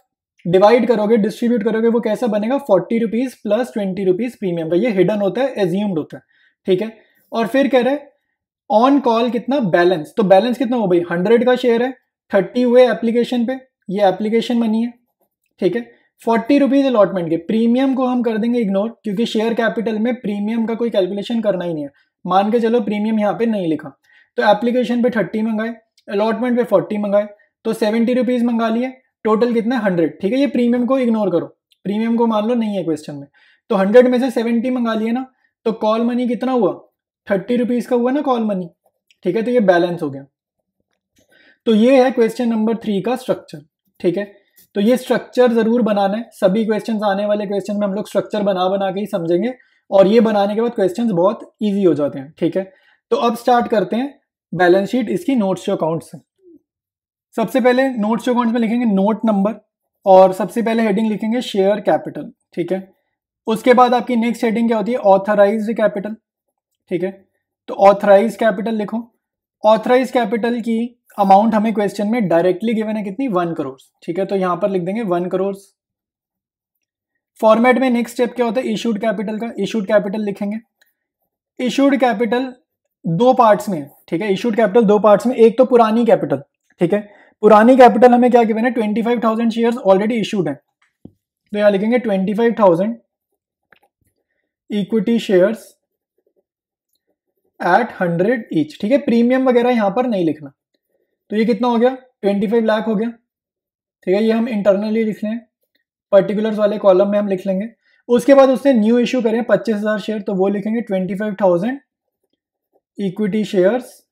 डिवाइड करोगे डिस्ट्रीब्यूट करोगे वो कैसा बनेगा 40 रुपीज + 20 रुपीज प्रीमियम का। ये हिडन होता है, एज्यूम्ड होता है, ठीक है। और फिर कह रहे हैं ऑन कॉल कितना बैलेंस, तो बैलेंस कितना हो भाई 100 का शेयर है, 30 हुए एप्लीकेशन पे, ये एप्लीकेशन मनी है, ठीक है। 40 रुपीज अलॉटमेंट के, प्रीमियम को हम कर देंगे इग्नोर क्योंकि शेयर कैपिटल में प्रीमियम का कोई कैलकुलेशन करना ही नहीं है। मान के चलो प्रीमियम यहाँ पे नहीं लिखा, तो एप्लीकेशन पे 30 मंगाए, अलॉटमेंट पे 40 मंगाए, तो 70 रुपीज मंगा लिए, टोटल कितना 100, ठीक है। ये प्रीमियम को इग्नोर करो, प्रीमियम को मान लो नहीं है क्वेश्चन में। तो 100 में से 70 मंगा लिए ना, तो कॉल मनी कितना हुआ 30 रुपीज का हुआ ना कॉल मनी, ठीक है। तो ये बैलेंस हो गया। तो ये है क्वेश्चन नंबर 3 का स्ट्रक्चर, ठीक है। तो ये स्ट्रक्चर जरूर बनाना है, सभी क्वेश्चन आने वाले क्वेश्चन में हम लोग स्ट्रक्चर बना के ही समझेंगे और ये बनाने के बाद क्वेश्चंस बहुत इजी हो जाते हैं, ठीक है। तो अब स्टार्ट करते हैं बैलेंस शीट इसकी नोट्स टू अकाउंट्स से। सबसे पहले नोट्स टू अकाउंट्स में लिखेंगे नोट नंबर और सबसे पहले हेडिंग लिखेंगे शेयर कैपिटल, ठीक है। उसके बाद आपकी नेक्स्ट हेडिंग क्या होती है, ऑथराइज्ड कैपिटल, ठीक है। तो ऑथराइज्ड कैपिटल लिखो। ऑथराइज्ड कैपिटल की अमाउंट हमें क्वेश्चन में डायरेक्टली गिवन है कितनी, 1 करोड़, ठीक है। तो यहां पर लिख देंगे 1 करोड़। फॉर्मेट में नेक्स्ट स्टेप क्या होता है, इशूड कैपिटल का। इशूड कैपिटल लिखेंगे। इशूड कैपिटल दो पार्ट्स में है, ठीक है। इशूड कैपिटल दो पार्ट्स में, एक तो पुरानी कैपिटल, ठीक है। पुरानी कैपिटल हमें क्या गिवन है, 25,000 शेयर्स ऑलरेडी इशूड है, तो यहां लिखेंगे 25,000 इक्विटी शेयर्स एट 100 ईच, ठीक है। प्रीमियम वगैरह यहां पर नहीं लिखना। तो ये कितना हो गया, 25 लाख हो गया, ठीक है। ये हम इंटरनली लिख लें, पर्टिकुलर्स वाले कॉलम में हम लिख लेंगे। उसके बाद उसने न्यू इश्यू करें 25,000 शेयर, तो वो लिखेंगे 25,000 equity shares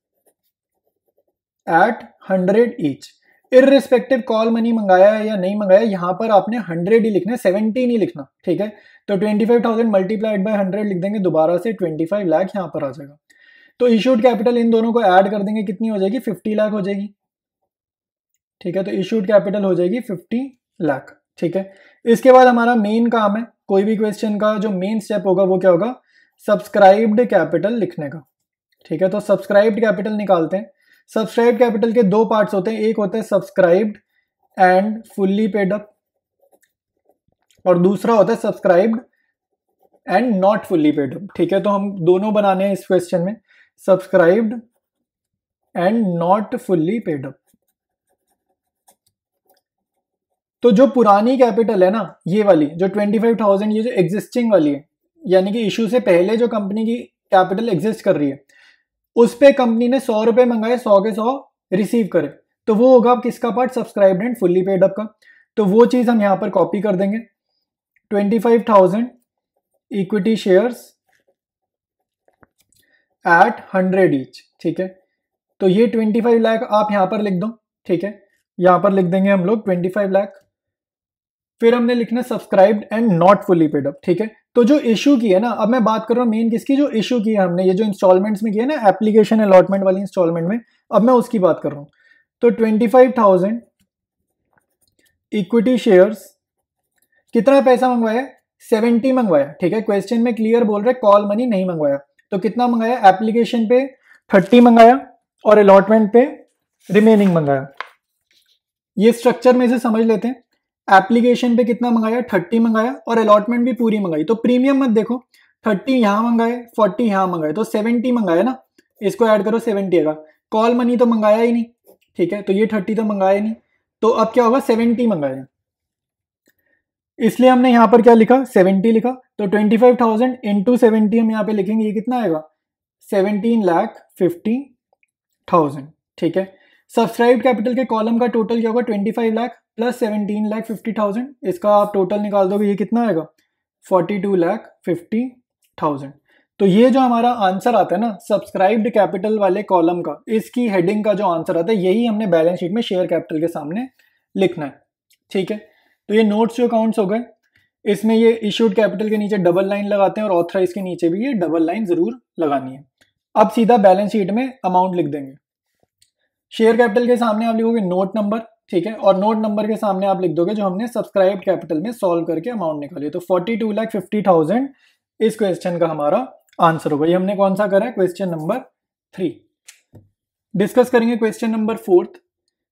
eight 100 each. Irrespective call money मंगाया है या नहीं मंगाया, यहां पर आपने 100 ही लिखना है, 70 नहीं लिखना, ठीक है। तो 25,000 मल्टीप्लाइड बाय 100 लिख देंगे, दोबारा से 25 लाख यहां पर आ जाएगा। तो इशूड कैपिटल इन दोनों को ऐड कर देंगे, कितनी हो जाएगी, 50 लाख हो जाएगी, ठीक है। तो इशूड कैपिटल हो जाएगी 50 लाख, ठीक है। इसके बाद हमारा मेन काम है, कोई भी क्वेश्चन का जो मेन स्टेप होगा वो क्या होगा, सब्सक्राइब्ड कैपिटल लिखने का, ठीक है। तो सब्सक्राइब्ड कैपिटल निकालते हैं। सब्सक्राइब्ड कैपिटल के दो पार्ट्स होते हैं, एक होता है subscribed and fully paid up और दूसरा होता है subscribed and not fully paid up, ठीक है। तो हम दोनों बनाने हैं इस क्वेश्चन में, subscribed and not fully paid up. तो जो पुरानी कैपिटल है ना, ये वाली जो 25,000, ये जो एग्जिस्टिंग वाली है, यानी कि इशू से पहले जो कंपनी की कैपिटल एग्जिस्ट कर रही है, उस पे कंपनी ने 100 रुपए मंगाए, 100 के 100 रिसीव करे, तो वो होगा किसका part, subscribed and fully paid up का। तो वो चीज हम यहां पर कॉपी कर देंगे, 25,000 इक्विटी शेयर्स एट 100 ईच, ठीक है। तो ये 25 लाख आप यहां पर लिख दो, ठीक है। यहां पर लिख देंगे हम लोग 25 लाख। फिर हमने लिखना subscribed and not fully paid up, ठीक है। तो जो इशू की है ना, अब मैं बात कर रहा हूँ मेन किसकी, जो इशू की है हमने, ये जो इंस्टॉलमेंट्स में किया ना, एप्लीकेशन अलॉटमेंट वाली इंस्टॉलमेंट में, अब मैं उसकी बात कर रहा हूँ। तो 25,000 इक्विटी शेयर्स, कितना पैसा मंगवाया, 70 मंगवाया, ठीक है। क्वेश्चन में क्लियर बोल रहे कॉल मनी नहीं मंगवाया, तो कितना मंगाया, एप्लीकेशन पे 30 मंगाया और अलॉटमेंट पे रिमेनिंग मंगाया। ये स्ट्रक्चर में से समझ लेते हैं, एप्लीकेशन पे कितना मंगाया, 30 मंगाया और अलॉटमेंट भी पूरी मंगाई। तो प्रीमियम मत देखो, 30 यहां मंगाए, 40 यहां मंगाए, तो 70 मंगाया ना, इसको ऐड करो 70 आएगा। कॉल मनी तो मंगाया ही नहीं, ठीक है। तो ये 30 तो मंगाया नहीं, तो अब क्या होगा, 70 मंगाया, इसलिए हमने यहां पर क्या लिखा, 70 लिखा। तो 25,000 इंटू 70 हम यहाँ पे लिखेंगे, ये कितना आएगा, 17,50,000, ठीक है। सब्सक्राइब्ड कैपिटल के कॉलम का टोटल क्या होगा, 25 लाख प्लस 17,50,000, इसका आप टोटल निकाल दोगे, ये कितना आएगा, 42,50,000। तो ये जो हमारा आंसर आता है ना सब्सक्राइब्ड कैपिटल वाले कॉलम का, इसकी हेडिंग का जो आंसर आता है, यही हमने बैलेंस शीट में शेयर कैपिटल के सामने लिखना है, ठीक है। तो ये नोट्स टू अकाउंट्स हो गए। इसमें ये इशूड कैपिटल के नीचे डबल लाइन लगाते हैं और ऑथराइज के नीचे भी ये डबल लाइन जरूर लगानी है। अब सीधा बैलेंस शीट में अमाउंट लिख देंगे। शेयर कैपिटल के सामने आप लिखोगे नोट नंबर, ठीक है, और नोट नंबर के सामने आप लिख दोगे जो हमने सब्सक्राइब्ड कैपिटल में सॉल्व करके अमाउंट निकाली। तो 42,50,000 इस क्वेश्चन का हमारा आंसर होगा। ये हमने कौन सा करा है, क्वेश्चन नंबर 3। डिस्कस करेंगे question number 4।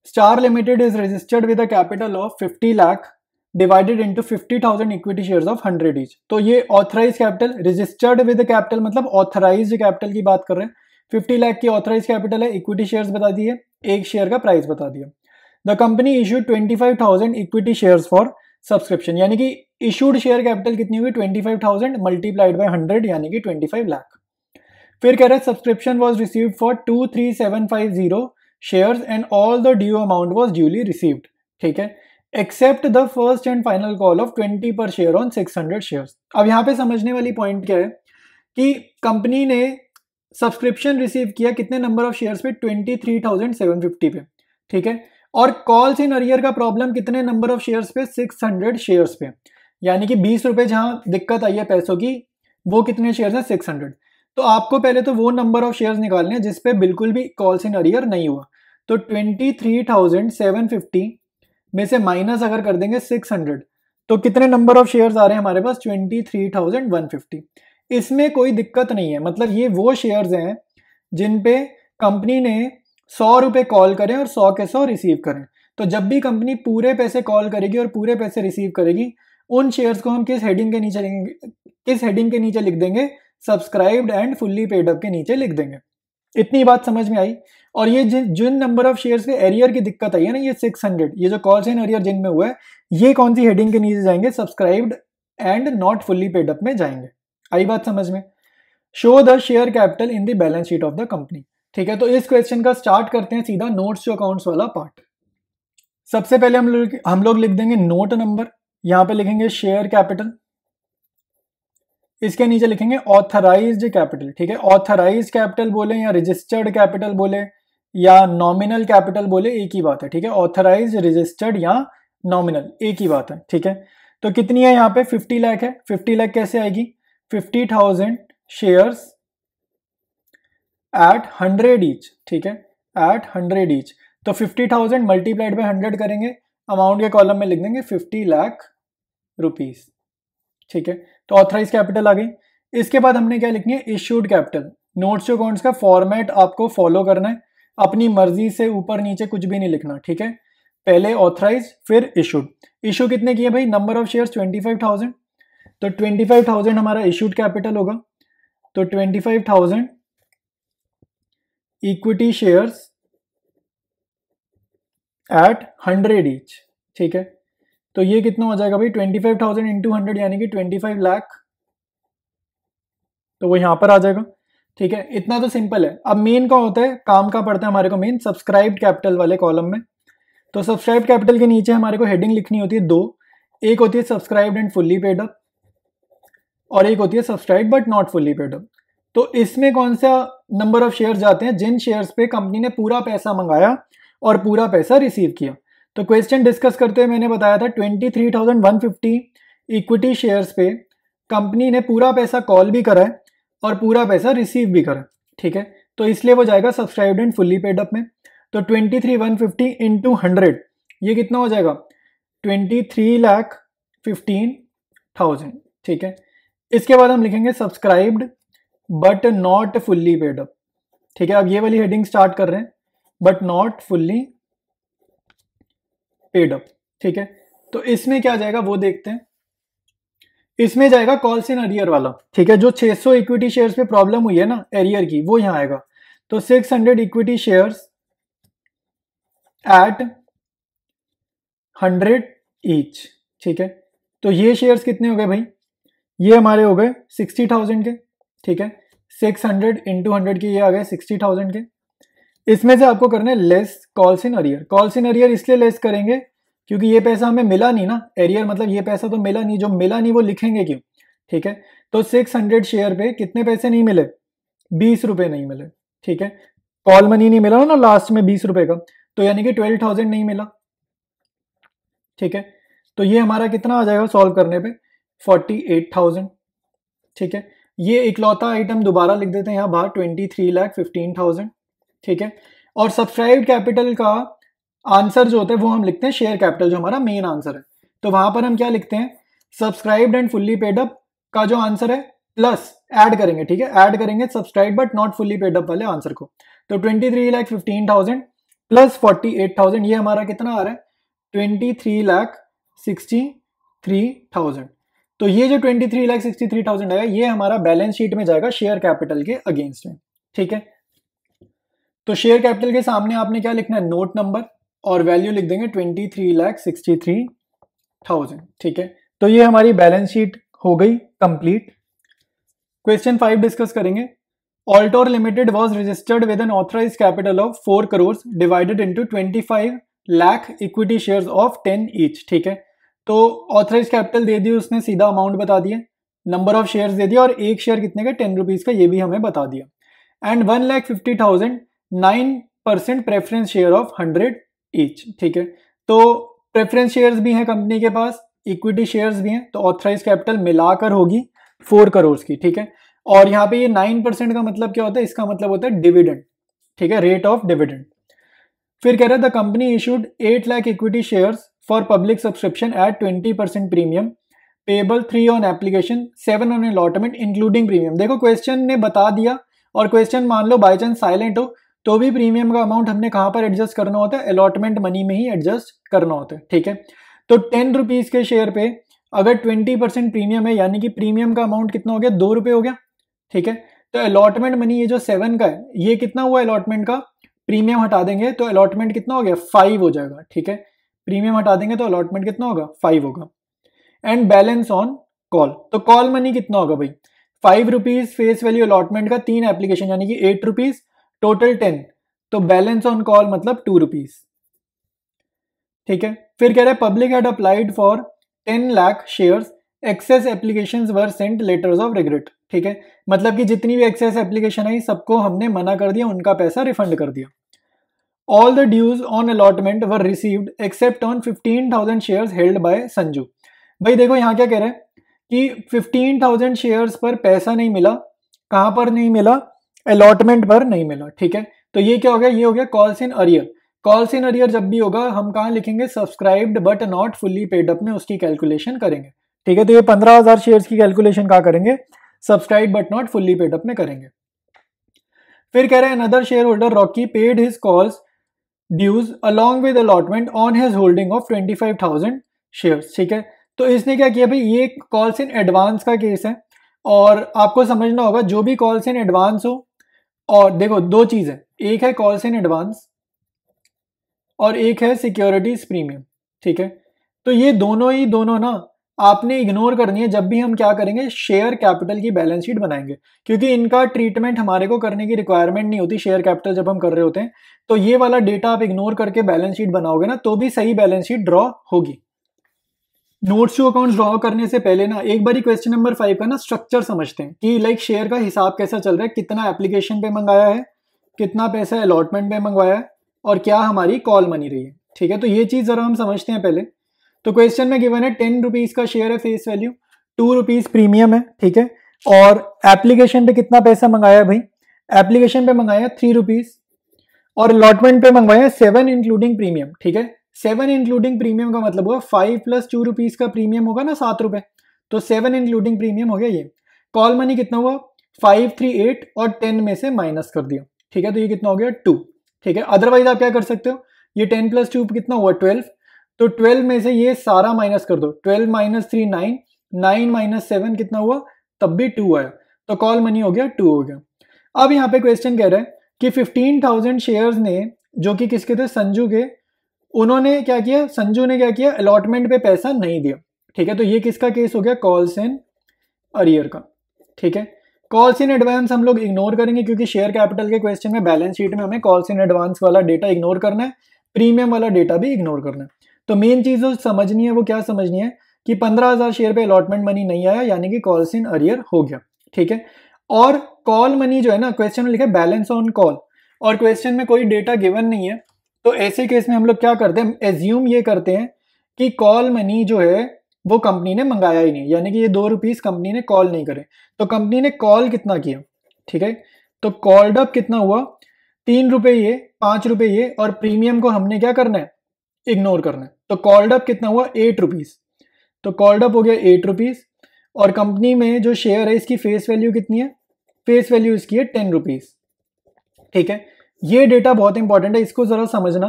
Star limited is registered with a capital of 50 lakh divided into 50,000 equity shares of 100 each. तो ये authorise capital, registered with capital मतलब ऑथराइज्ड कैपिटल की बात कर रहे हैं। 50 लाख की ऑथराइज कैपिटल है, इक्विटी शेयर्स बता दिए, एक शेयर का प्राइस बता दिया। The company issued 25,000 equity shares for subscription, यानी कि इशूड शेयर कैपिटल कितनी हुई, 25,000 मल्टीप्लाइड बाय 100 यानी कि 25 लाख। फिर कह रहा है subscription was received for 23,750 shares and all the due amount was duly received, ठीक है, except the first and final call of 20 per share on 600 shares. अब यहाँ पे समझने वाली पॉइंट क्या है कि कंपनी ने सब्सक्रिप्शन रिसीव किया कितने नंबर ऑफ शेयर्स पे, 23,750 पे, ठीक है, और कॉल्स इन अरियर का प्रॉब्लम कितने नंबर ऑफ शेयर्स पे, 600 शेयर्स पे, यानी कि 20 रुपए जहां दिक्कत आई है पैसों की, वो कितने शेयर्स हैं 600। तो आपको पहले तो वो नंबर ऑफ शेयर्स निकालने हैं जिसपे बिल्कुल भी कॉल्स इन अरियर नहीं हुआ। तो 23,750 में से माइनस अगर कर देंगे 600 तो कितने नंबर ऑफ शेयर्स आ रहे हैं हमारे पास 23,150। इसमें कोई दिक्कत नहीं है, मतलब ये वो शेयर्स हैं जिन पे कंपनी ने 100 रुपये कॉल करें और 100 के 100 रिसीव करें। तो जब भी कंपनी पूरे पैसे कॉल करेगी और पूरे पैसे रिसीव करेगी, उन शेयर्स को हम किस हेडिंग के नीचे लिख देंगे, subscribed and fully paid up के नीचे लिख देंगे। इतनी बात समझ में आई। और ये जिन नंबर ऑफ शेयर्स पे एरियर की दिक्कत आई है ना, ये 600, ये जो कॉल्स इन एरियर जिनमें हुआ है, ये कौन सी हेडिंग के नीचे जाएंगे, subscribed and not fully paid up में जाएंगे। आई बात समझ में। Show the share capital in the balance sheet of the company. ठीक है, तो इस क्वेश्चन का स्टार्ट करते हैं सीधा नोट्स टू अकाउंट्स वाला पार्ट। सबसे पहले हम लोग लिख देंगे नोट नंबर, यहां पे लिखेंगे शेयर कैपिटल, इसके नीचे लिखेंगे ऑथराइज्ड कैपिटल। ठीक है, ऑथराइज्ड कैपिटल बोले या रजिस्टर्ड कैपिटल बोले या नॉमिनल कैपिटल बोले, एक ही बात है। ठीक है, ऑथराइज्ड, रजिस्टर्ड या नॉमिनल एक ही बात है। ठीक है, तो कितनी है यहाँ पे 50 लाख है। 50 लाख कैसे आएगी, 50,000 शेयर्स एट 100 ईच। ठीक है, एट 100 ईच। तो 50,000 मल्टीप्लाइड बाय 100 करेंगे, अमाउंट के कॉलम में लिख देंगे 50 लाख रुपीज। ठीक है, तो ऑथराइज कैपिटल आ गई। इसके बाद हमने क्या लिखनी है, issued capital. Notes to accounts का फॉर्मेट आपको फॉलो करना है, अपनी मर्जी से ऊपर नीचे कुछ भी नहीं लिखना। ठीक है, पहले ऑथराइज फिर इशूड। इशू कितने किए भाई, नंबर ऑफ शेयर्स 25,000, तो 25,000 हमारा इशूड कैपिटल होगा। तो 25,000 इक्विटी शेयर्स एट 100 ईच। ठीक है, तो ये कितना हो जाएगा भाई, 25,000 इंटू 100 यानी कि 25 लाख, तो वो यहां पर आ जाएगा। ठीक है, इतना तो सिंपल है। अब मेन का होता है, काम का पड़ता है हमारे को मेन सब्सक्राइब्ड कैपिटल वाले कॉलम में। तो सब्सक्राइब्ड कैपिटल के नीचे हमारे को हेडिंग लिखनी होती है दो, एक होती है subscribed and fully paid up और एक होती है subscribed but not fully paid up. तो इसमें कौन सा नंबर ऑफ शेयर्स जाते हैं, जिन शेयर्स पे कंपनी ने पूरा पैसा मंगाया और पूरा पैसा रिसीव किया। तो क्वेश्चन डिस्कस करते हुए मैंने बताया था 23,150 इक्विटी शेयर्स पे कंपनी ने पूरा पैसा कॉल भी करा है और पूरा पैसा रिसीव भी करा। ठीक है, तो इसलिए वो जाएगा subscribed and fully paid up में। तो 23,150 इंटू 100 ये कितना हो जाएगा, 23,15,000। ठीक है, इसके बाद हम लिखेंगे subscribed but not fully paid up. ठीक है, अब ये वाली हेडिंग स्टार्ट कर रहे हैं, but not fully paid up. ठीक है, तो इसमें क्या जाएगा वो देखते हैं। इसमें जाएगा कॉल्स इन अरियर वाला। ठीक है, जो 600 इक्विटी शेयर्स पे प्रॉब्लम हुई है ना एरियर की, वो यहां आएगा। तो 600 इक्विटी शेयर्स एट 100 ईच। ठीक है, तो ये शेयर्स कितने हो गए भाई, ये हमारे हो गए 60,000 के। ठीक है, 600 इंटू 100 के ये आ गए 60,000 के। इसमें से आपको करना है less calls in arrear. Calls in arrear इसलिए लेस करेंगे क्योंकि ये पैसा हमें मिला नहीं ना, एरियर मतलब ये पैसा तो मिला नहीं, जो मिला नहीं वो लिखेंगे क्यों। ठीक है, तो 600 शेयर पे कितने पैसे नहीं मिले, 20 रुपए नहीं मिले। ठीक है, कॉल मनी नहीं मिला ना लास्ट में 20 रुपए का, तो यानी कि 12,000 नहीं मिला। ठीक है, तो ये हमारा कितना आ जाएगा सॉल्व करने पे, 48,000। ठीक है, ये इकलौता आइटम दोबारा लिख देते हैं यहाँ बाहर, 23,15,000। ठीक है, और सब्सक्राइब्ड कैपिटल का आंसर जो होता है वो हम लिखते हैं शेयर कैपिटल, जो हमारा मेन आंसर है। तो वहां पर हम क्या लिखते हैं, subscribed and fully paid up का जो आंसर है प्लस ऐड करेंगे। ठीक है, ऐड करेंगे subscribed but not fully paid up वाले आंसर को। तो 23,15,000 प्लस 48,000 ये हमारा कितना आ रहा है, 23,63,000। तो ये जो 23,63,000 है ये हमारा बैलेंस शीट में जाएगा शेयर कैपिटल के अगेंस्ट में। ठीक है, तो शेयर कैपिटल के सामने आपने क्या लिखना है, नोट नंबर और वैल्यू लिख देंगे 23,63,000। ठीक है, तो ये हमारी बैलेंस शीट हो गई कंप्लीट। क्वेश्चन 5 डिस्कस करेंगे। Altor limited was registered with an authorised capital of 4 crore divided into 25 lakh equity shares of 10 each. ठीक है, तो ऑथराइज्ड कैपिटल दे दी उसने, सीधा अमाउंट बता दिया, नंबर ऑफ शेयर्स दे दिया और एक शेयर कितने का 10 रुपीज का, ये भी हमें बता दिया। And 1,50,000 9% preference share of 100 each. ठीक है, तो प्रेफरेंस शेयर्स भी हैं कंपनी के पास, इक्विटी शेयर्स भी हैं, तो ऑथराइज कैपिटल मिलाकर होगी 4 करोड़ की, ठीक है। और यहाँ पे ये 9% का मतलब क्या होता है, इसका मतलब होता है डिविडेंड, ठीक है, रेट ऑफ डिविडेंड। फिर कह रहा है the company issued 8 lakh equity shares for public subscription eight 20% premium payable 3 on application 7 on allotment including premium. देखो क्वेश्चन ने बता दिया, और क्वेश्चन मान लो बाई चांस साइलेंट हो तो भी प्रीमियम का अमाउंट हमने कहाँ पर एडजस्ट करना होता है, अलॉटमेंट मनी में ही एडजस्ट करना होता है, ठीक है। तो 10 रुपीज के शेयर पे अगर 20% प्रीमियम है, यानी कि प्रीमियम का अमाउंट कितना हो गया, 2 रुपये हो गया, ठीक है। तो अलॉटमेंट मनी ये जो 7 का है, ये कितना हुआ अलॉटमेंट का, प्रीमियम हटा देंगे तो अलॉटमेंट कितना हो गया, 5 हो जाएगा, ठीक है। प्रीमियम हटा देंगे तो अलॉटमेंट कितना होगा, 5 होगा। एंड बैलेंस ऑन कॉल, तो कॉल मनी कितना होगा भाई, 5 रुपीज फेस वैल्यू अलॉटमेंट का, 3 एप्लीकेशन यानी कि 8 रुपीज, टोटल 10, तो बैलेंस ऑन कॉल मतलब 2 रुपीज, ठीक है। फिर कह रहा है public had applied for 10 lakh shares, excess applications were sent letters of regret, ठीक है। मतलब कि जितनी भी एक्सेस एप्लीकेशन आई सबको हमने मना कर दिया, उनका पैसा रिफंड कर दिया। All the dues on allotment were received except on 15,000 shares held by Sanju. भाई देखो यहाँ क्या कह रहे हैं कि 15,000 शेयर्स पर पैसा नहीं मिला, कहां पर नहीं मिला, अलॉटमेंट पर नहीं मिला, ठीक है। तो ये क्या हो गया, ये हो गया calls in arrear. Calls in arrear जब भी होगा हम कहाँ लिखेंगे, subscribed but not fully paid up में उसकी कैलकुलेशन करेंगे, ठीक है। तो ये 15,000 शेयर्स की कैलकुलेशन कहाँ करेंगे, subscribe but not fully paid up में करेंगे। फिर कह रहे हैं another share holder Rocky paid his calls dues along with allotment on his holding of 25,000 shares, ठीक है। तो इसने क्या किया भाई, ये कॉल्स इन एडवांस का केस है, और आपको समझना होगा जो भी कॉल्स इन एडवांस हो, और देखो दो चीज है, एक है कॉल्स इन एडवांस और एक है सिक्योरिटीज प्रीमियम, ठीक है। तो ये दोनों ना आपने इग्नोर करनी है जब भी हम क्या करेंगे, शेयर कैपिटल की बैलेंस शीट बनाएंगे, क्योंकि इनका ट्रीटमेंट हमारे को करने की रिक्वायरमेंट नहीं होती शेयर कैपिटल जब हम कर रहे होते हैं। तो ये वाला डेटा आप इग्नोर करके बैलेंस शीट बनाओगे ना तो भी सही बैलेंस शीट ड्रॉ होगी। नोट्स टू अकाउंट ड्रॉ करने से पहले ना एक बारी क्वेश्चन नंबर 5 का ना स्ट्रक्चर समझते हैं कि लाइक शेयर का हिसाब कैसा चल रहा है, कितना एप्लीकेशन पे मंगाया है, कितना पैसा अलॉटमेंट पे मंगवाया है, और क्या हमारी कॉल मनी रही है, ठीक है। तो ये चीज जरा हम समझते हैं पहले। तो क्वेश्चन में गिवन है 10 रुपीज का शेयर है फेस वैल्यू, 2 रुपीज प्रीमियम है, ठीक है। और एप्लीकेशन पे कितना पैसा मंगाया है भाई, एप्लीकेशन पे मंगाया 3 रुपीज, और अलॉटमेंट पे मंगवाया 7 इंक्लूडिंग प्रीमियम, ठीक है। 7 इंक्लूडिंग प्रीमियम का मतलब हुआ 5 प्लस 2 रुपीज का प्रीमियम होगा ना 7 रुपए, तो 7 इंक्लूडिंग प्रीमियम हो गया ये। कॉल मनी कितना हुआ 5, 3, 8 और 10 में से माइनस कर दिया, ठीक है। तो ये कितना हो गया 2, ठीक है। अदरवाइज आप क्या कर सकते हो, ये 10 प्लस 2 कितना हुआ 12, तो 12 में से ये सारा माइनस कर दो, 12 माइनस 3 9, 9 माइनस 7 कितना हुआ, तब भी 2 आया, तो कॉल मनी हो गया 2 हो गया। अब यहाँ पे क्वेश्चन कह रहा है कि 15,000 शेयर्स ने, जो कि किसके थे, संजू के, उन्होंने क्या किया, संजू ने क्या किया, अलॉटमेंट पे पैसा नहीं दिया, ठीक है। तो ये किसका केस हो गया, कॉल्स इन अरियर का, ठीक है। कॉल्स इन एडवांस हम लोग इग्नोर करेंगे क्योंकि शेयर कैपिटल के क्वेश्चन में बैलेंस शीट में हमें कॉल्स इन एडवांस वाला डेटा इग्नोर करना है, प्रीमियम वाला डेटा भी इग्नोर करना है। तो मेन चीज जो समझनी है वो क्या समझनी है कि 15,000 शेयर पे अलॉटमेंट मनी नहीं आया, यानी कि कॉल्स इन अरियर हो गया, ठीक है। और कॉल मनी जो है ना, क्वेश्चन में लिखा है बैलेंस ऑन कॉल, और क्वेश्चन में कोई डेटा गिवन नहीं है, तो ऐसे केस में हम लोग क्या करते हैं, एज्यूम ये करते हैं कि कॉल मनी जो है वो कंपनी ने मंगाया ही नहीं, यानी कि ये 2 रुपीज कंपनी ने कॉल नहीं करे। तो कंपनी ने कॉल कितना किया, ठीक है। तो कॉल्ड अप कितना हुआ, 3 रुपए ये, 5 रुपए ये, और प्रीमियम को हमने क्या करना है, इग्नोर करना है। तो कॉल्ड अप कितना हुआ 8 रुपीज, तो कॉल्ड अप हो गया 8 रुपीज, और कंपनी में जो शेयर है इसकी फेस वैल्यू कितनी है, फेस वैल्यू इसकी है 10 रुपीज, ठीक है। ये डेटा बहुत इंपॉर्टेंट है, इसको जरा समझना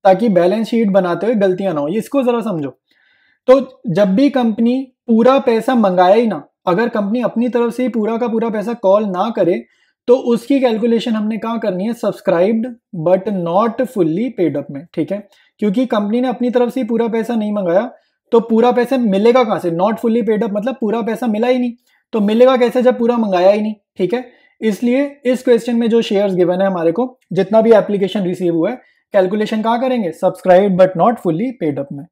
ताकि बैलेंस शीट बनाते हुए गलतियां ना हो, इसको जरा समझो। तो जब भी कंपनी पूरा पैसा मंगाया ही ना, अगर कंपनी अपनी तरफ से ही पूरा का पूरा पैसा कॉल ना करे तो उसकी कैलकुलेशन हमने कहाँ करनी है, subscribed but not fully paid up में, ठीक है। क्योंकि कंपनी ने अपनी तरफ से ही पूरा पैसा नहीं मंगाया तो पूरा पैसा मिलेगा कहां से, नॉट फुल्ली पेड अप मतलब पूरा पैसा मिला ही नहीं, तो मिलेगा कैसे जब पूरा मंगाया ही नहीं, ठीक है। इसलिए इस क्वेश्चन में जो शेयर्स गिवन है हमारे को, जितना भी एप्लीकेशन रिसीव हुआ है, कैलकुलेशन कहाँ करेंगे, subscribe but not fully paid up में।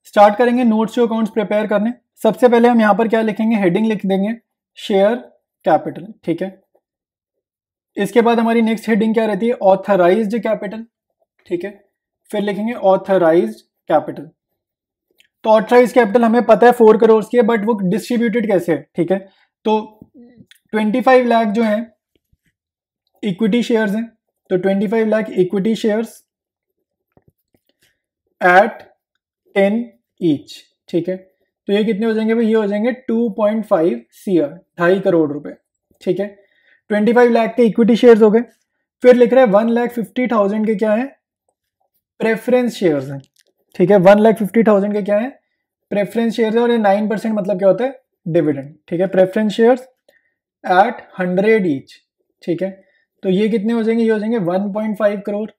स्टार्ट करेंगे नोट्स टू अकाउंट्स प्रिपेयर करने। सबसे पहले हम यहां पर क्या लिखेंगे, हेडिंग लिख देंगे शेयर कैपिटल, ठीक है। इसके बाद हमारी नेक्स्ट हेडिंग क्या रहती है, ऑथराइज्ड कैपिटल, ठीक है। फिर लिखेंगे ऑथराइज्ड कैपिटल। तो ऑथराइज कैपिटल हमें पता है 4 करोड़ की है, बट वो डिस्ट्रीब्यूटेड कैसे है, ठीक है। तो 25 लाख जो है इक्विटी शेयर्स हैं, तो 25 lakh equity shares eight 10 each, ठीक है। तो ये कितने हो जाएंगे भाई, ये हो जाएंगे 2.5 CR, 2.5 करोड़ रुपए, ठीक है। 25 लाख के इक्विटी शेयर्स हो गए। फिर लिख रहा है 1,50,000 के क्या है, प्रेफरेंस शेयर्स हैं, ठीक है। 1,50,000 के क्या है, प्रेफरेंस शेयर्स है, और ये 9% मतलब क्या होता है, डिविडेंड, ठीक है। प्रेफरेंस शेयर्स एट 100 ईच, ठीक है। तो ये कितने हो जाएंगे, ये हो जाएंगे 1.5 करोड़।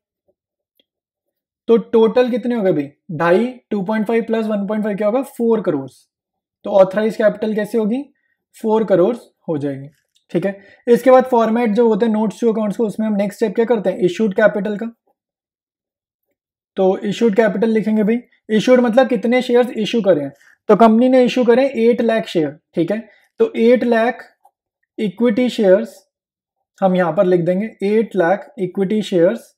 तो टोटल कितने हो गए भाई, 2.5, 2.5 प्लस 1.5 क्या होगा, 4 करोड़। तो ऑथराइज कैपिटल कैसे होगी, 4 करोड़ हो जाएगी, ठीक है। इसके बाद फॉर्मेट जो होते हैं नोट्स टू अकाउंट्स को, उसमें हम नेक्स्ट स्टेप क्या करते हैं, इशूड कैपिटल का। तो इशूड कैपिटल लिखेंगे भाई, इशूड मतलब कितने शेयर्स इशू करें, तो कंपनी ने इशू करें 8 लाख शेयर, ठीक है। तो 8 लाख इक्विटी शेयर्स हम यहां पर लिख देंगे, 8 lakh equity shares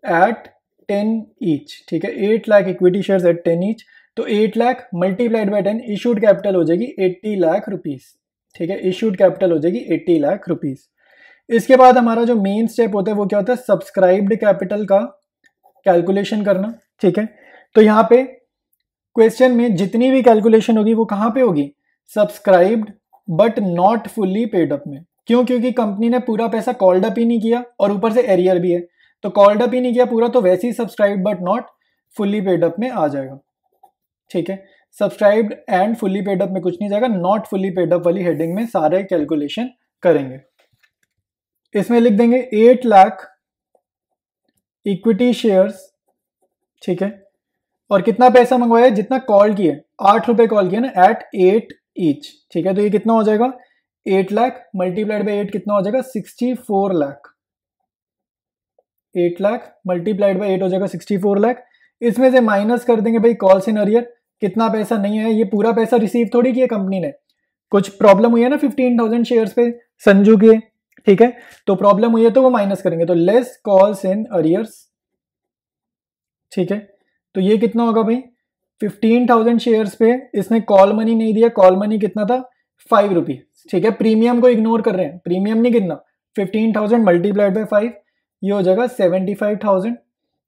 eight 10 each, ठीक है। 8 lakh equity shares eight 10 each. तो 8 lakh multiplied by 10, issued capital हो जाएगी 80 लाख रुपीस, ठीक है। इशूड कैपिटल हो जाएगी 80 लाख रुपीस। इसके बाद हमारा जो मेन स्टेप होता है वो क्या होता है, सब्सक्राइब्ड कैपिटल का कैलकुलेशन करना, ठीक है। तो यहाँ पे क्वेश्चन में जितनी भी कैलकुलेशन होगी वो कहाँ पे होगी, subscribed but not fully paid up में। क्यों, क्योंकि कंपनी ने पूरा पैसा कॉल्ड अप ही नहीं किया और ऊपर से एरियर भी है, तो कॉल्ड अप ही नहीं किया पूरा, तो वैसे ही subscribed but not fully paid up में आ जाएगा, ठीक है। Subscribed and fully paid up में कुछ नहीं जाएगा, नॉट फुल्ली पेड अप वाली हेडिंग में सारे कैलकुलेशन करेंगे। इसमें लिख देंगे 8 लाख इक्विटी शेयर्स, ठीक है। और कितना पैसा मंगवाया, जितना कॉल किए, 8 रुपए कॉल किए ना, एट 8 ईच, ठीक है। तो ये कितना हो जाएगा, 8 लाख मल्टीप्लाइड बाई 8 कितना हो जाएगा, 64 लाख। 8 लाख मल्टीप्लाइड बाई 8 हो जाएगा 64 लाख। इसमें से माइनस कर देंगे भाई कॉल्स इन अरियर, कितना पैसा नहीं है, ये पूरा पैसा रिसीव थोड़ी किया कंपनी ने, कुछ प्रॉब्लम हुई है ना 15,000 शेयर्स पे संजू के, ठीक है। तो प्रॉब्लम हुई है तो वो माइनस करेंगे, तो लेस कॉल्स इन अरियर्स, ठीक है। तो ये कितना होगा भाई, 15,000 शेयर्स पे इसने कॉल मनी नहीं दिया, कॉल मनी कितना था, 5 रुपीज, ठीक है। प्रीमियम को इग्नोर कर रहे हैं, प्रीमियम नहीं कितना, 15,000 मल्टीप्लाइड बाई 5, ये हो जाएगा 75,000,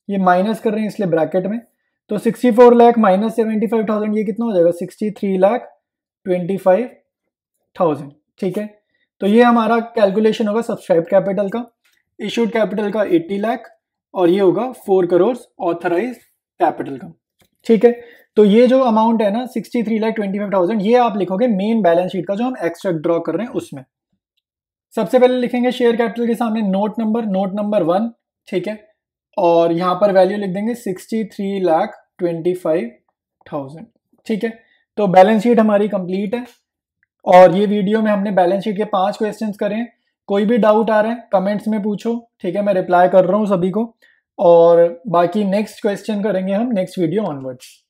ये माइनस कर रहे हैं इसलिए ब्रैकेट में। तो 64 लाख माइनस 75,000 ये कितना हो जाएगा, 63,25,000, ठीक है। तो ये हमारा कैलकुलेशन होगा सब्सक्राइब कैपिटल का, इशूड कैपिटल का 80 लाख, और ये होगा 4 करोड़ ऑथराइज कैपिटल का, ठीक है। तो ये जो अमाउंट है ना 63,25,000, ये आप लिखोगे मेन बैलेंस शीट का जो हम एक्सट्रैक्ट ड्रॉ कर रहे हैं उसमें। सबसे पहले लिखेंगे शेयर कैपिटल के सामने नोट नंबर 1, ठीक है। और यहाँ पर वैल्यू लिख देंगे 63,25,000, ठीक है। तो बैलेंस शीट हमारी कंप्लीट है, और ये वीडियो में हमने बैलेंस शीट के 5 क्वेश्चंस करे हैं। कोई भी डाउट आ रहा है कमेंट्स में पूछो, ठीक है, मैं रिप्लाई कर रहा हूँ सभी को। और बाकी नेक्स्ट क्वेश्चन करेंगे हम नेक्स्ट वीडियो ऑनवर्ड्स।